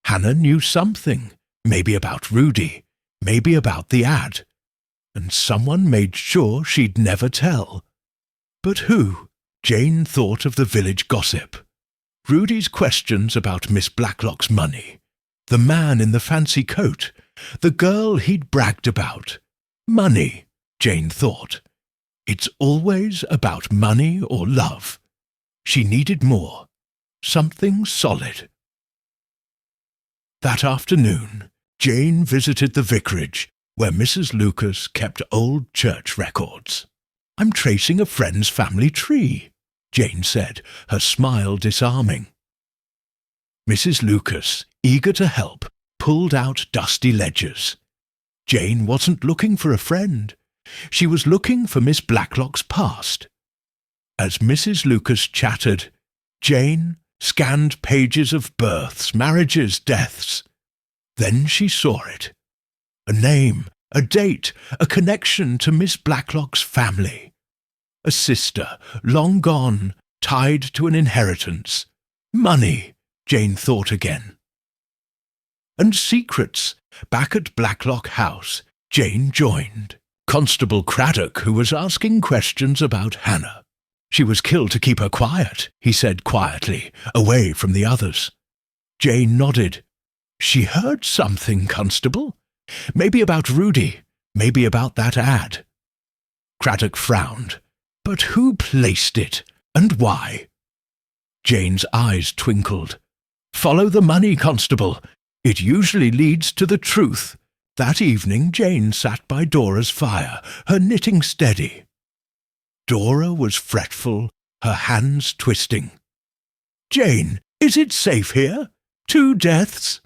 Hannah knew something, maybe about Rudy, maybe about the ad, and someone made sure she'd never tell. But who? Jane thought of the village gossip. Rudy's questions about Miss Blacklock's money, the man in the fancy coat, the girl he'd bragged about. Money, Jane thought. It's always about money or love. She needed more. Something solid. That afternoon, Jane visited the vicarage, where Mrs. Lucas kept old church records. "I'm tracing a friend's family tree," Jane said, her smile disarming. Mrs. Lucas, eager to help, pulled out dusty ledgers. Jane wasn't looking for a friend. She was looking for Miss Blacklock's past. As Mrs. Lucas chattered, Jane scanned pages of births, marriages, deaths. Then she saw it. A name, a date, a connection to Miss Blacklock's family. A sister, long gone, tied to an inheritance. Money, Jane thought again. And secrets. Back at Blacklock House, Jane joined. Constable Craddock, who was asking questions about Hannah. "She was killed to keep her quiet," he said quietly, away from the others. Jane nodded. "She heard something, Constable. Maybe about Rudy, maybe about that ad." Craddock frowned. "But who placed it, and why?" Jane's eyes twinkled. "Follow the money, Constable. It usually leads to the truth." That evening Jane sat by Dora's fire, her knitting steady. Dora was fretful, her hands twisting. "Jane, is it safe here? 2 deaths?"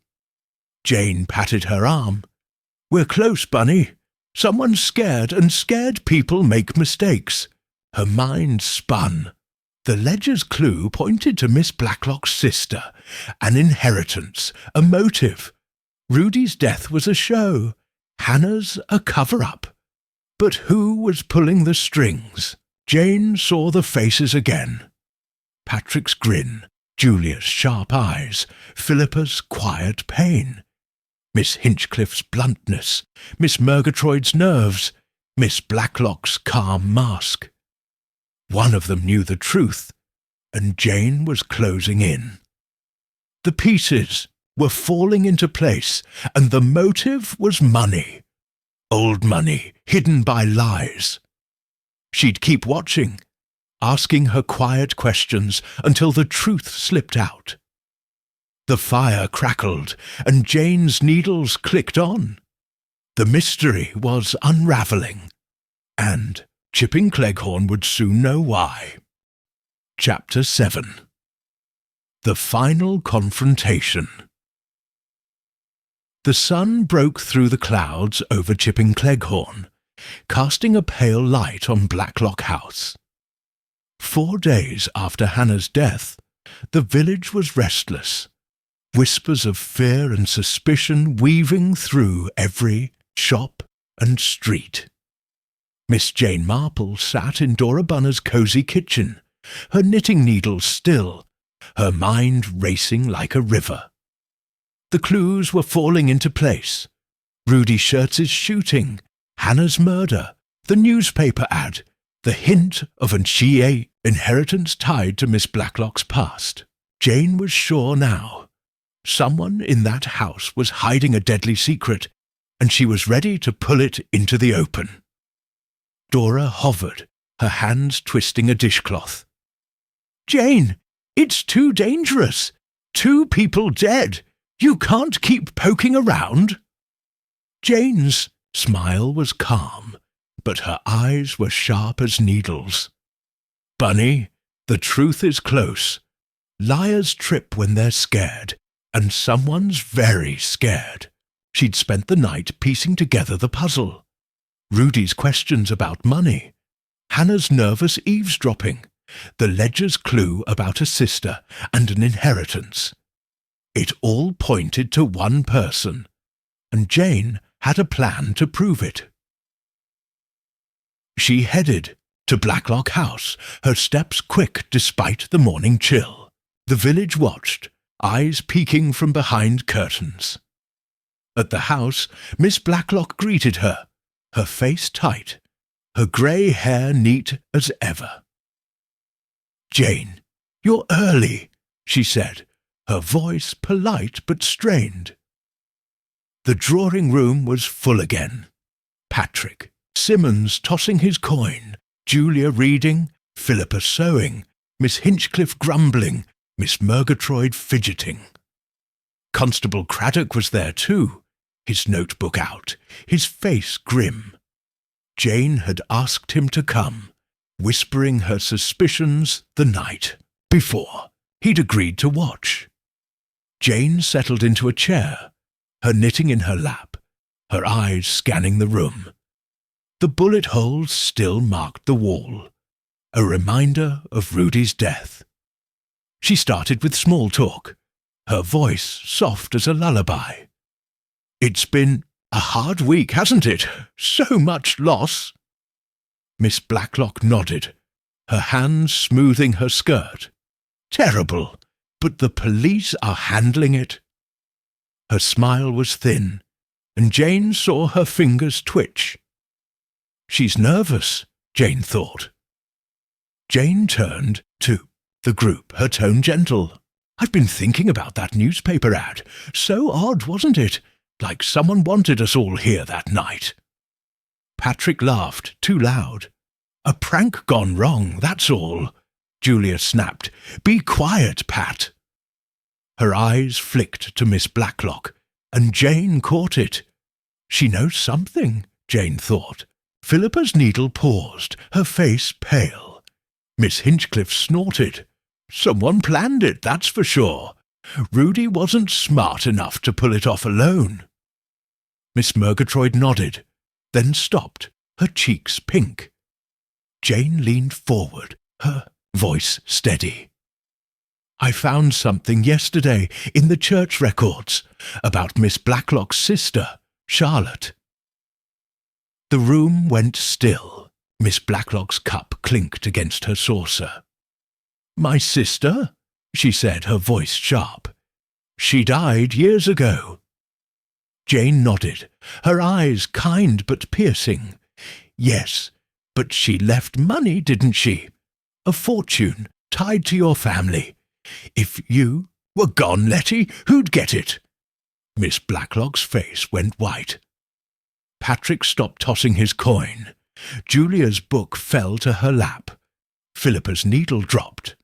Jane patted her arm. "We're close, Bunny. Someone's scared, and scared people make mistakes." Her mind spun. The ledger's clue pointed to Miss Blacklock's sister, an inheritance, a motive. Rudy's death was a show, Hannah's a cover-up. But who was pulling the strings? Jane saw the faces again. Patrick's grin, Julia's sharp eyes, Philippa's quiet pain. Miss Hinchcliffe's bluntness, Miss Murgatroyd's nerves, Miss Blacklock's calm mask. One of them knew the truth, and Jane was closing in. The pieces were falling into place, and the motive was money. Old money, hidden by lies. She'd keep watching, asking her quiet questions until the truth slipped out. The fire crackled, and Jane's needles clicked on. The mystery was unravelling, and Chipping Cleghorn would soon know why. Chapter 7. The Final Confrontation. The sun broke through the clouds over Chipping Cleghorn, casting a pale light on Blacklock House. 4 days after Hannah's death, the village was restless, whispers of fear and suspicion weaving through every shop and street. Miss Jane Marple sat in Dora Bunner's cosy kitchen, her knitting needles still, her mind racing like a river. The clues were falling into place. Rudy Schertz's shooting, Hannah's murder, the newspaper ad, the hint of an Chie inheritance tied to Miss Blacklock's past. Jane was sure now. Someone in that house was hiding a deadly secret, and she was ready to pull it into the open. Dora hovered, her hands twisting a dishcloth. "Jane, it's too dangerous. 2 people dead. You can't keep poking around." Jane's smile was calm, but her eyes were sharp as needles. "Bunny, the truth is close. Liars trip when they're scared, and someone's very scared." She'd spent the night piecing together the puzzle. Rudy's questions about money, Hannah's nervous eavesdropping, the ledger's clue about a sister and an inheritance. It all pointed to one person, and Jane had a plan to prove it. She headed to Blacklock House, her steps quick despite the morning chill. The village watched, eyes peeking from behind curtains. At the house, Miss Blacklock greeted her, her face tight, her grey hair neat as ever. "Jane, you're early," she said, her voice polite but strained. The drawing-room was full again. Patrick, Simmons tossing his coin, Julia reading, Philippa sewing, Miss Hinchcliffe grumbling, Miss Murgatroyd fidgeting. Constable Craddock was there too, his notebook out, his face grim. Jane had asked him to come, whispering her suspicions the night before. He'd agreed to watch. Jane settled into a chair, her knitting in her lap, her eyes scanning the room. The bullet holes still marked the wall, a reminder of Rudy's death. She started with small talk, her voice soft as a lullaby. "It's been a hard week, hasn't it? So much loss." Miss Blacklock nodded, her hands smoothing her skirt. "Terrible, but the police are handling it." Her smile was thin, and Jane saw her fingers twitch. "She's nervous," Jane thought. Jane turned to the group, her tone gentle. "I've been thinking about that newspaper ad. So odd, wasn't it? Like someone wanted us all here that night." Patrick laughed, too loud. "A prank gone wrong, that's all." Julia snapped. "Be quiet, Pat." Her eyes flicked to Miss Blacklock, and Jane caught it. She knows something, Jane thought. Philippa's needle paused, her face pale. Miss Hinchcliffe snorted. "Someone planned it, that's for sure. Rudy wasn't smart enough to pull it off alone." Miss Murgatroyd nodded, then stopped, her cheeks pink. Jane leaned forward, her voice steady. "I found something yesterday in the church records about Miss Blacklock's sister, Charlotte." The room went still. Miss Blacklock's cup clinked against her saucer. "My sister?" she said, her voice sharp. "She died years ago." Jane nodded, her eyes kind but piercing. "Yes, but she left money, didn't she? A fortune tied to your family. If you were gone, Letty, who'd get it?" Miss Blacklock's face went white. Patrick stopped tossing his coin. Julia's book fell to her lap. Philippa's needle dropped.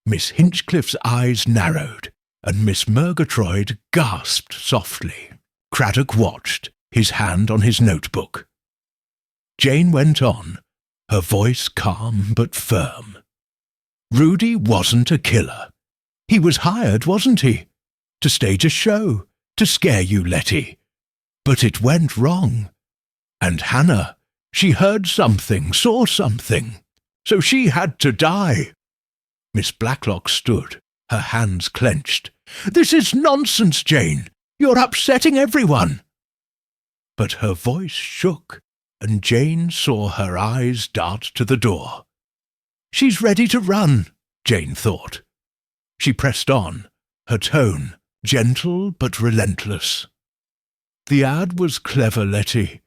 Miss Hinchcliffe's eyes narrowed, and Miss Murgatroyd gasped softly. Craddock watched, his hand on his notebook. Jane went on, her voice calm but firm. "Rudy wasn't a killer. He was hired, wasn't he? To stage a show, to scare you, Letty. But it went wrong. And Hannah, she heard something, saw something, so she had to die." Miss Blacklock stood, her hands clenched. "This is nonsense, Jane. You're upsetting everyone." But her voice shook, and Jane saw her eyes dart to the door. "She's ready to run," Jane thought. She pressed on, her tone gentle but relentless. "The ad was clever, Letty.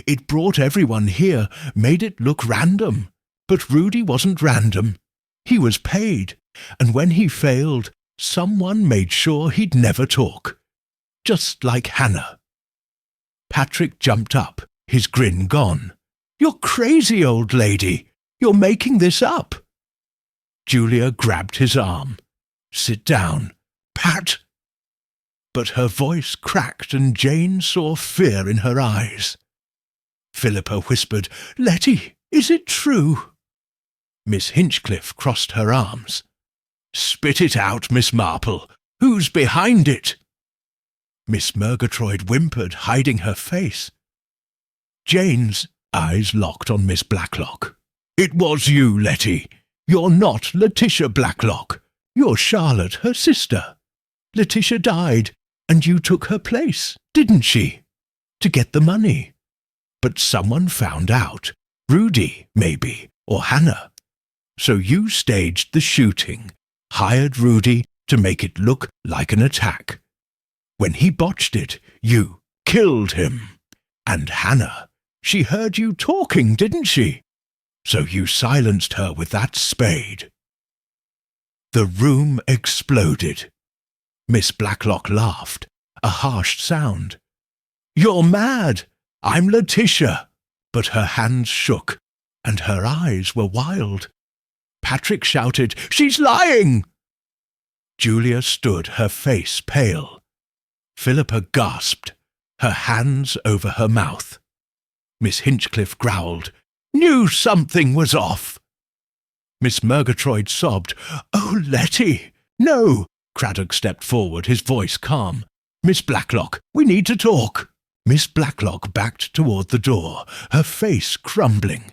It brought everyone here, made it look random. But Rudy wasn't random. He was paid, and when he failed, someone made sure he'd never talk. Just like Hannah." Patrick jumped up, his grin gone. "You're crazy, old lady. You're making this up." Julia grabbed his arm. "Sit down. Pat." But her voice cracked, and Jane saw fear in her eyes. Philippa whispered, "Letty, is it true?" Miss Hinchcliffe crossed her arms. "Spit it out, Miss Marple. Who's behind it?" Miss Murgatroyd whimpered, hiding her face. Jane's eyes locked on Miss Blacklock. "It was you, Letty. You're not Letitia Blacklock. You're Charlotte, her sister. Letitia died, and you took her place, didn't she? To get the money. But someone found out. Rudy, maybe, or Hannah. So you staged the shooting, hired Rudy to make it look like an attack. When he botched it, you killed him. And Hannah, she heard you talking, didn't she? So you silenced her with that spade." The room exploded. Miss Blacklock laughed, a harsh sound. "You're mad. I'm Letitia." But her hands shook, and her eyes were wild. Patrick shouted, "She's lying!" Julia stood, her face pale. Philippa gasped, her hands over her mouth. Miss Hinchcliffe growled, "Knew something was off." Miss Murgatroyd sobbed, "Oh, Letty!" "No!" Craddock stepped forward, his voice calm. "Miss Blacklock, we need to talk." Miss Blacklock backed toward the door, her face crumbling.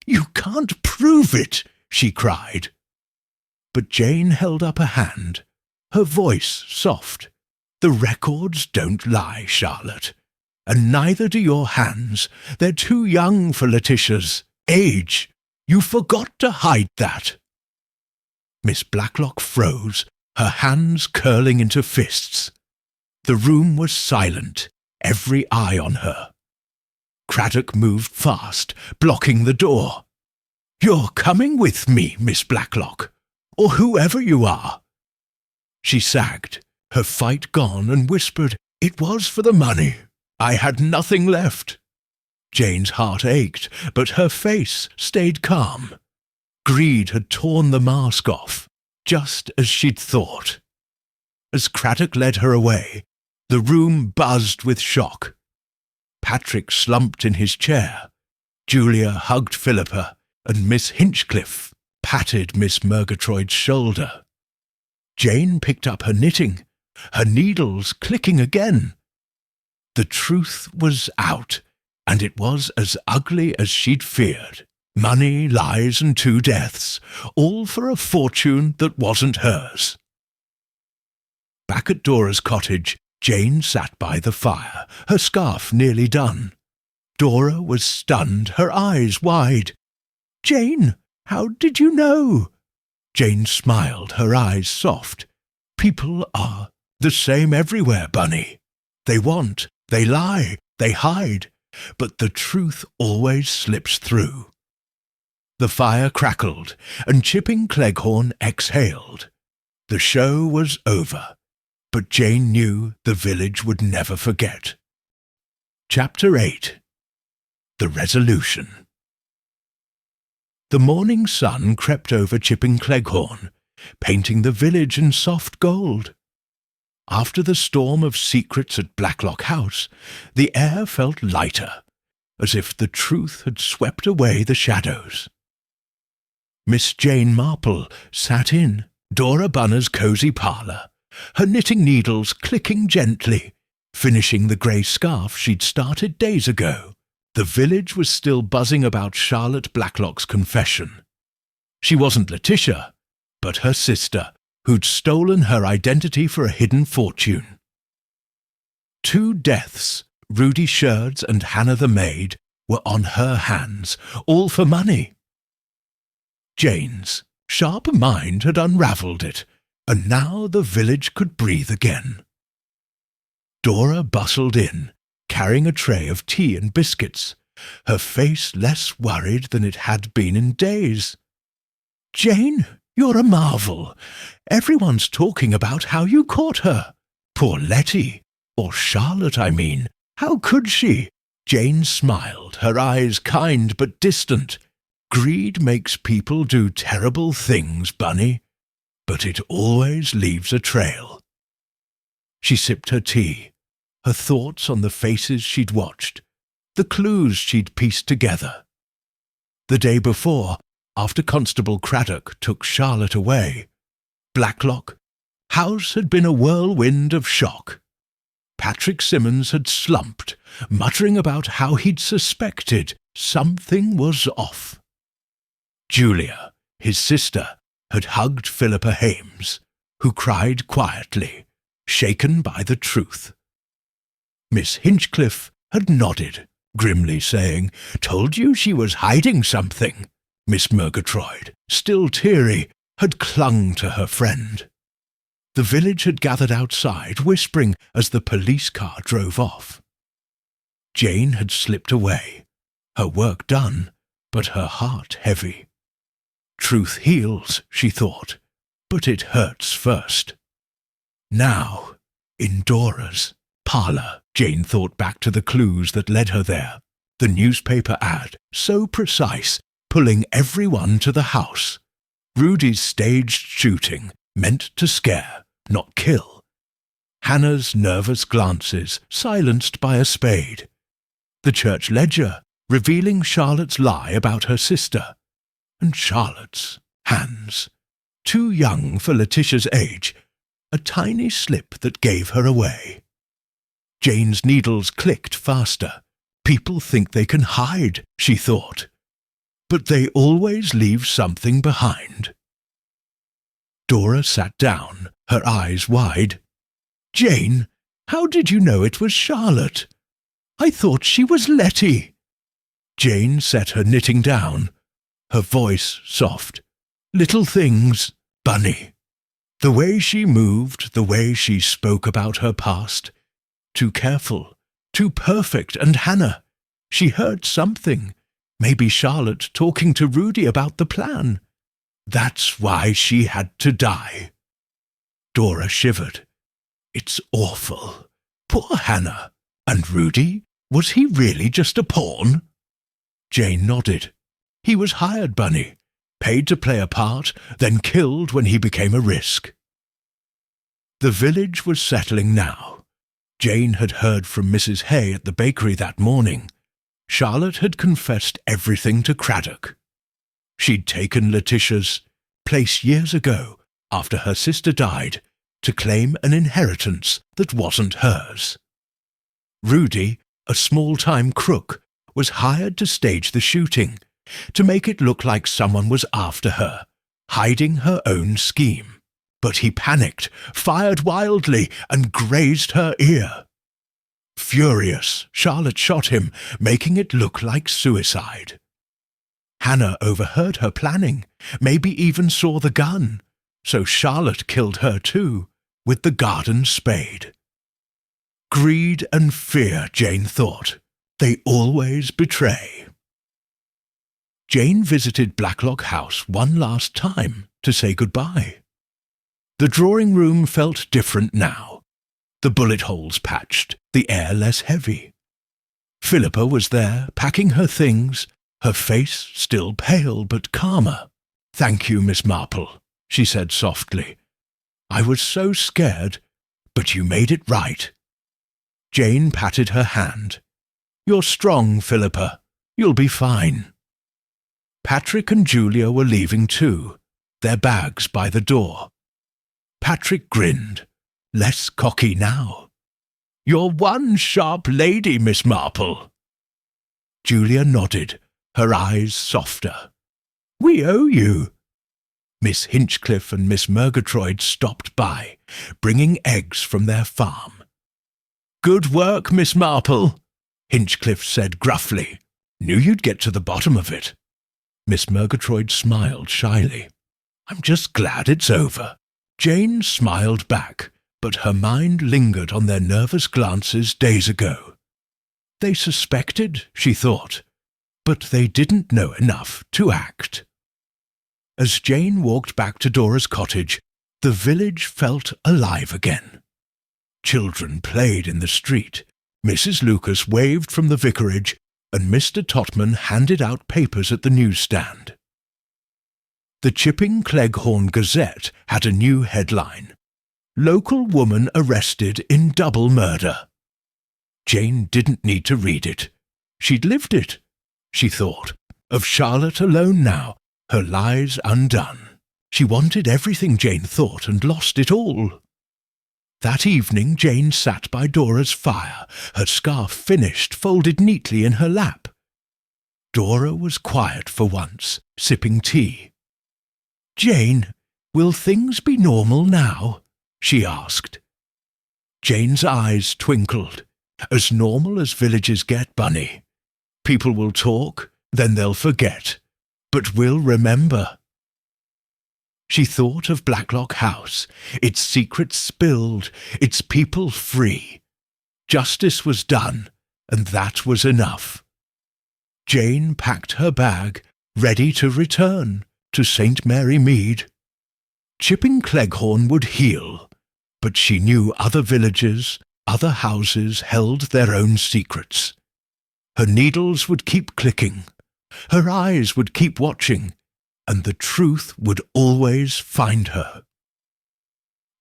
"You can't prove it!" she cried. But Jane held up a hand, her voice soft. "The records don't lie, Charlotte, and neither do your hands. They're too young for Letitia's age. You forgot to hide that." Miss Blacklock froze, her hands curling into fists. The room was silent, every eye on her. Craddock moved fast, blocking the door. "You're coming with me, Miss Blacklock, or whoever you are." She sagged, her fight gone, and whispered, "It was for the money. I had nothing left." Jane's heart ached, but her face stayed calm. Greed had torn the mask off, just as she'd thought. As Craddock led her away, the room buzzed with shock. Patrick slumped in his chair. Julia hugged Philippa, and Miss Hinchcliffe patted Miss Murgatroyd's shoulder. Jane picked up her knitting, her needles clicking again. The truth was out, and it was as ugly as she'd feared. Money, lies, and 2 deaths, all for a fortune that wasn't hers. Back at Dora's cottage, Jane sat by the fire, her scarf nearly done. Dora was stunned, her eyes wide. "Jane, how did you know?" Jane smiled, her eyes soft. "People are the same everywhere, Bunny. They want, they lie, they hide, but the truth always slips through." The fire crackled, and Chipping Cleghorn exhaled. The show was over, but Jane knew the village would never forget. Chapter 8. The Resolution. The morning sun crept over Chipping Cleghorn, painting the village in soft gold. After the storm of secrets at Blacklock House, the air felt lighter, as if the truth had swept away the shadows. Miss Jane Marple sat in Dora Bunner's cosy parlour, her knitting needles clicking gently, finishing the grey scarf she'd started days ago. The village was still buzzing about Charlotte Blacklock's confession. She wasn't Letitia, but her sister, who'd stolen her identity for a hidden fortune. 2 deaths, Rudy Sherds and Hannah the maid, were on her hands, all for money. Jane's sharp mind had unravelled it, and now the village could breathe again. Dora bustled in, carrying a tray of tea and biscuits, her face less worried than it had been in days. "Jane, you're a marvel. Everyone's talking about how you caught her. Poor Letty, or Charlotte, I mean. How could she?" Jane smiled, her eyes kind but distant. "Greed makes people do terrible things, Bunny, but it always leaves a trail." She sipped her tea, her thoughts on the faces she'd watched, the clues she'd pieced together. The day before, after Constable Craddock took Charlotte away, Blacklock House had been a whirlwind of shock. Patrick Simmons had slumped, muttering about how he'd suspected something was off. Julia, his sister, had hugged Philippa Hames, who cried quietly, shaken by the truth. Miss Hinchcliffe had nodded, grimly saying, "Told you she was hiding something." Miss Murgatroyd, still teary, had clung to her friend. The village had gathered outside, whispering as the police car drove off. Jane had slipped away, her work done, but her heart heavy. Truth heals, she thought, but it hurts first. Now, in Dora's parlour, Jane thought back to the clues that led her there. The newspaper ad, so precise, pulling everyone to the house. Rudy's staged shooting meant to scare, not kill. Hannah's nervous glances silenced by a spade. The church ledger revealing Charlotte's lie about her sister. And Charlotte's hands, too young for Letitia's age, a tiny slip that gave her away. Jane's needles clicked faster. People think they can hide, she thought. But they always leave something behind. Dora sat down, her eyes wide. "Jane, how did you know it was Charlotte? I thought she was Letty." Jane set her knitting down, her voice soft. "Little things, Bunny." The way she moved, the way she spoke about her past. Too careful, too perfect, and Hannah. She heard something. Maybe Charlotte talking to Rudy about the plan. That's why she had to die. Dora shivered. It's awful. Poor Hannah. And Rudy? Was he really just a pawn? Jane nodded. He was hired, Bunny. Paid to play a part, then killed when he became a risk. The village was settling now. Jane had heard from Mrs. Hay at the bakery that morning. Charlotte had confessed everything to Craddock. She'd taken Letitia's place years ago, after her sister died, to claim an inheritance that wasn't hers. Rudy, a small-time crook, was hired to stage the shooting, to make it look like someone was after her, hiding her own scheme. But he panicked, fired wildly, and grazed her ear. Furious, Charlotte shot him, making it look like suicide. Hannah overheard her planning, maybe even saw the gun, so Charlotte killed her too, with the garden spade. Greed and fear, Jane thought. They always betray. Jane visited Blacklock House one last time to say goodbye. The drawing room felt different now. The bullet holes patched, the air less heavy. Philippa was there, packing her things, her face still pale but calmer. "Thank you, Miss Marple," she said softly. "I was so scared, but you made it right." Jane patted her hand. "You're strong, Philippa. You'll be fine." Patrick and Julia were leaving too, their bags by the door. Patrick grinned, less cocky now. "You're one sharp lady, Miss Marple." Julia nodded, her eyes softer. "We owe you." Miss Hinchcliffe and Miss Murgatroyd stopped by, bringing eggs from their farm. "Good work, Miss Marple," Hinchcliffe said gruffly. "Knew you'd get to the bottom of it." Miss Murgatroyd smiled shyly. "I'm just glad it's over." Jane smiled back, but her mind lingered on their nervous glances days ago. They suspected, she thought, but they didn't know enough to act. As Jane walked back to Dora's cottage, the village felt alive again. Children played in the street, Mrs. Lucas waved from the vicarage, and Mr. Totman handed out papers at the newsstand. The Chipping Cleghorn Gazette had a new headline: "Local woman arrested in double murder." Jane didn't need to read it. She'd lived it, she thought, of Charlotte alone now, her lies undone. She wanted everything, Jane thought, and lost it all. That evening Jane sat by Dora's fire, her scarf finished, folded neatly in her lap. Dora was quiet for once, sipping tea. "Jane, will things be normal now?" she asked. Jane's eyes twinkled. "As normal as villages get, Bunny. People will talk, then they'll forget, but we'll remember." She thought of Blacklock House, its secrets spilled, its people free. Justice was done, and that was enough. Jane packed her bag, ready to return to St. Mary Mead. Chipping Cleghorn would heal, but she knew other villages, other houses held their own secrets. Her needles would keep clicking. Her eyes would keep watching. and the truth would always find her.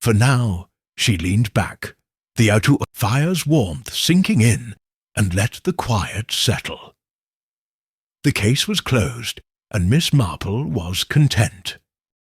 For now she leaned back, the outer fire's warmth sinking in, and let the quiet settle. The case was closed, and Miss Marple was content.